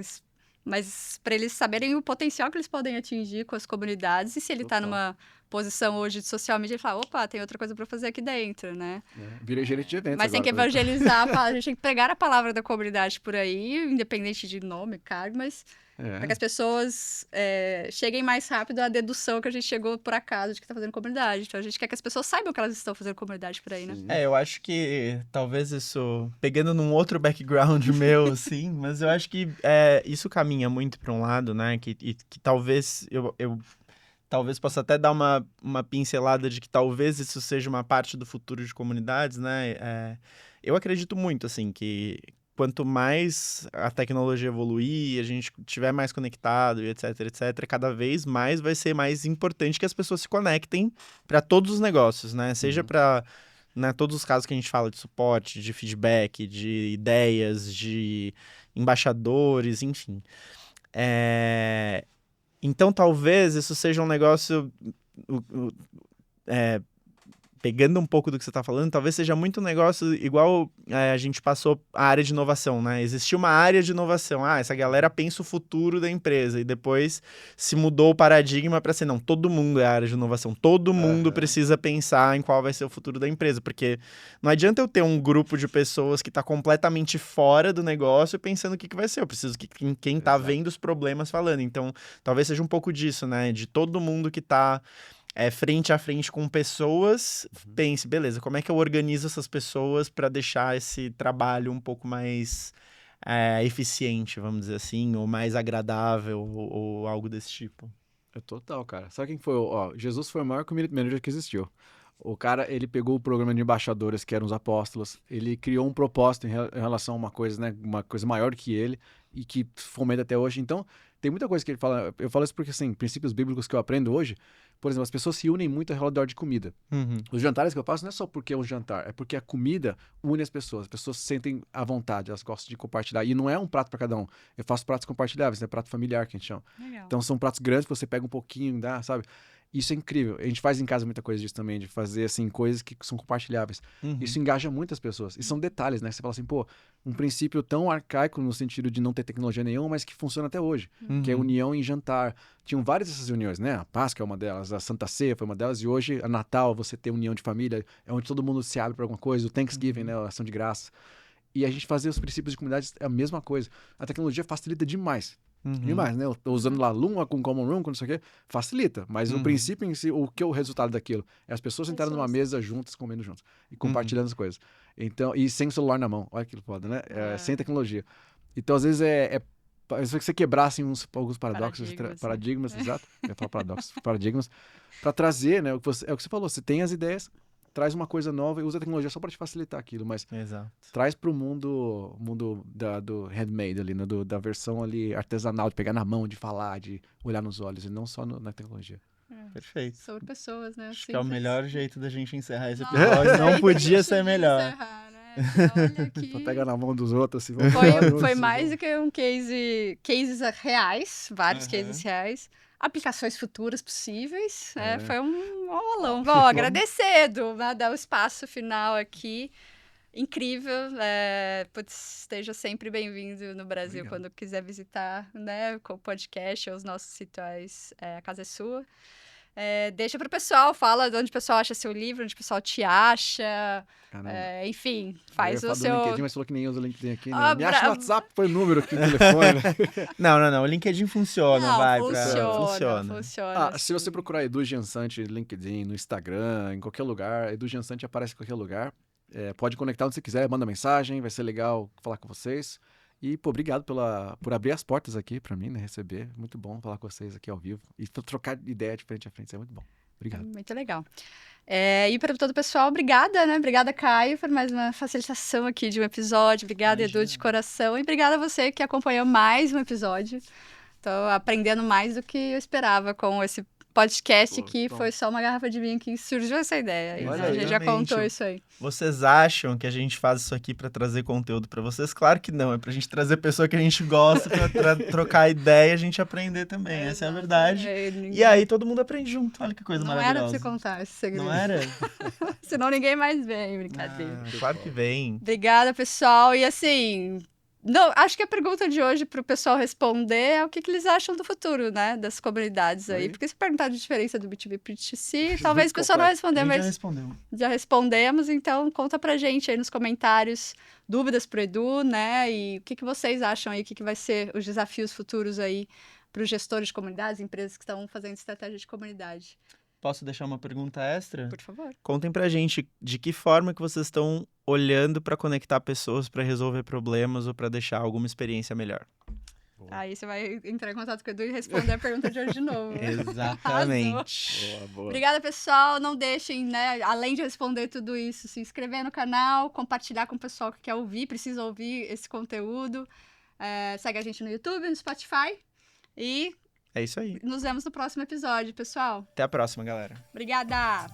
Mas para eles saberem o potencial que eles podem atingir com as comunidades e se ele está numa posição hoje de social media, ele fala, opa, tem outra coisa para fazer aqui dentro, né? Virei gerente de eventos. Mas tem que evangelizar, a gente tem que pregar a palavra da comunidade por aí, independente de nome, cargo, mas para que as pessoas cheguem mais rápido à dedução que a gente chegou por acaso de que está fazendo comunidade. Então a gente quer que as pessoas saibam que elas estão fazendo comunidade por aí, né? Eu acho que talvez isso, pegando num outro background meu, assim, mas eu acho que isso caminha muito para um lado, né? Que talvez eu talvez possa até dar uma pincelada de que talvez isso seja uma parte do futuro de comunidades, né? Eu acredito muito, assim, que quanto mais a tecnologia evoluir, a gente estiver mais conectado e etc, cada vez mais vai ser mais importante que as pessoas se conectem para todos os negócios, né? Seja para todos os casos que a gente fala de suporte, de feedback, de ideias, de embaixadores, enfim. Então, talvez isso seja um negócio... pegando um pouco do que você está falando, talvez seja muito um negócio igual a gente passou a área de inovação, né? Existia uma área de inovação. Essa galera pensa o futuro da empresa. E depois se mudou o paradigma para ser, não, todo mundo é a área de inovação. Todo mundo precisa pensar em qual vai ser o futuro da empresa. Porque não adianta eu ter um grupo de pessoas que está completamente fora do negócio pensando o que vai ser. Eu preciso que quem está vendo os problemas falando. Então, talvez seja um pouco disso, né? De todo mundo que está... frente a frente com pessoas, pense, beleza, como é que eu organizo essas pessoas para deixar esse trabalho um pouco mais eficiente, vamos dizer assim, ou mais agradável, ou algo desse tipo. Total, cara. Sabe quem foi? Jesus foi o maior community manager que existiu. O cara, ele pegou o programa de embaixadores, que eram os apóstolos, ele criou um propósito em relação a uma coisa, né, uma coisa maior que ele, e que fomenta até hoje. Então, tem muita coisa que ele fala, eu falo isso porque, assim, princípios bíblicos que eu aprendo hoje, por exemplo, as pessoas se unem muito ao redor de comida. Os jantares que eu faço não é só porque é um jantar, é porque a comida une as pessoas se sentem à vontade, elas gostam de compartilhar. E não é um prato para cada um, eu faço pratos compartilháveis, é prato familiar que a gente chama. Legal. Então, são pratos grandes que você pega um pouquinho, dá, sabe? Isso é incrível. A gente faz em casa muita coisa disso também, de fazer, assim, coisas que são compartilháveis. Uhum. Isso engaja muitas pessoas. E são detalhes, né? Você fala assim, pô, um princípio tão arcaico no sentido de não ter tecnologia nenhuma, mas que funciona até hoje, que é Uhum. união em jantar. Tinham várias dessas reuniões, né? A Páscoa é uma delas, a Santa Ceia foi uma delas, e hoje, a Natal, você ter união de família, é onde todo mundo se abre para alguma coisa, o Thanksgiving, né? A ação de graça. E a gente fazer os princípios de comunidade é a mesma coisa. A tecnologia facilita demais. Uhum. Demais, né? Eu tô usando lá Luma com Common Room, com não sei o quê, facilita. Mas o princípio em si, o que é o resultado daquilo? É as pessoas sentarem numa mesa juntas, comendo juntas e compartilhando as coisas. Então, e sem o celular na mão. Olha que foda, né? Sem tecnologia. Então, às vezes, às vezes você quebrar assim, alguns paradoxos, paradigmas, exato. Eu ia falar paradoxos, paradigmas, para trazer, né? É o que você falou, você tem as ideias, traz uma coisa nova e usa a tecnologia só para te facilitar aquilo, mas Exato. traz para o mundo do handmade ali, né? Da versão ali artesanal, de pegar na mão, de falar, de olhar nos olhos, e não só na tecnologia. Perfeito. Sobre pessoas, né? Acho que é o melhor jeito da gente encerrar esse Nossa, episódio. Não aí podia deixa ser de melhor. encerrar, né? Olha aqui. Só pega na mão dos outros, assim. Vamos falar Foi juntos, mais vamos. do que um cases reais, vários cases reais, aplicações futuras possíveis, né? Foi um aulão. Bom, agradecer, Edu, né? Dar o espaço final aqui. Incrível. Putz, esteja sempre bem-vindo no Brasil. Obrigado. Quando quiser visitar, né, com o podcast ou os nossos rituais, a casa é sua. Deixa pro pessoal, fala de onde o pessoal acha seu livro, onde o pessoal te acha. Enfim, faz eu ia o falar seu. do LinkedIn, mas falou que nem usa o LinkedIn aqui, né? Ah, Me acha no WhatsApp, põe o número aqui no telefone. Não. O LinkedIn funciona, vai. Funciona. Se você procurar Edu Giansante no LinkedIn, no Instagram, em qualquer lugar, Edu Giansante aparece em qualquer lugar. Pode conectar onde você quiser, manda mensagem, vai ser legal falar com vocês. E, pô, obrigado por abrir as portas aqui pra mim, né? Receber. Muito bom falar com vocês aqui ao vivo. E trocar ideia de frente a frente, isso é muito bom. Obrigado. Muito legal. E para todo o pessoal, obrigada, né? Obrigada, Caio, por mais uma facilitação aqui de um episódio. Obrigada, Edu, de coração. E obrigada a você que acompanhou mais um episódio. Tô aprendendo mais do que eu esperava com esse podcast aqui. Foi só uma garrafa de vinho que surgiu essa ideia. E a gente já contou isso aí. Vocês acham que a gente faz isso aqui pra trazer conteúdo pra vocês? Claro que não. É pra gente trazer pessoa que a gente gosta, pra trocar ideia e a gente aprender também. Essa é a verdade. E aí todo mundo aprende junto. Olha que coisa maravilhosa. Não era pra você contar esse segredo. Não era? Senão ninguém mais vem, brincadeira. Claro que vem. Obrigada, pessoal. E assim... Não, acho que a pergunta de hoje para o pessoal responder é o que eles acham do futuro, né? Das comunidades aí. Porque se perguntar de diferença do B2B para B2C, talvez o pessoal não respondeu, mas já respondemos. Então, conta pra gente aí nos comentários dúvidas pro Edu, né? E o que vocês acham aí, o que vai ser os desafios futuros aí para os gestores de comunidades, empresas que estão fazendo estratégia de comunidade. Posso deixar uma pergunta extra? Por favor. Contem pra gente de que forma que vocês estão olhando para conectar pessoas para resolver problemas ou para deixar alguma experiência melhor. Aí você vai entrar em contato com o Edu e responder a pergunta de hoje de novo. Exatamente. Boa. Obrigada, pessoal. Não deixem, né, além de responder tudo isso, se inscrever no canal, compartilhar com o pessoal que quer ouvir, precisa ouvir esse conteúdo. Segue a gente no YouTube, no Spotify. E é isso aí. Nos vemos no próximo episódio, pessoal. Até a próxima, galera. Obrigada!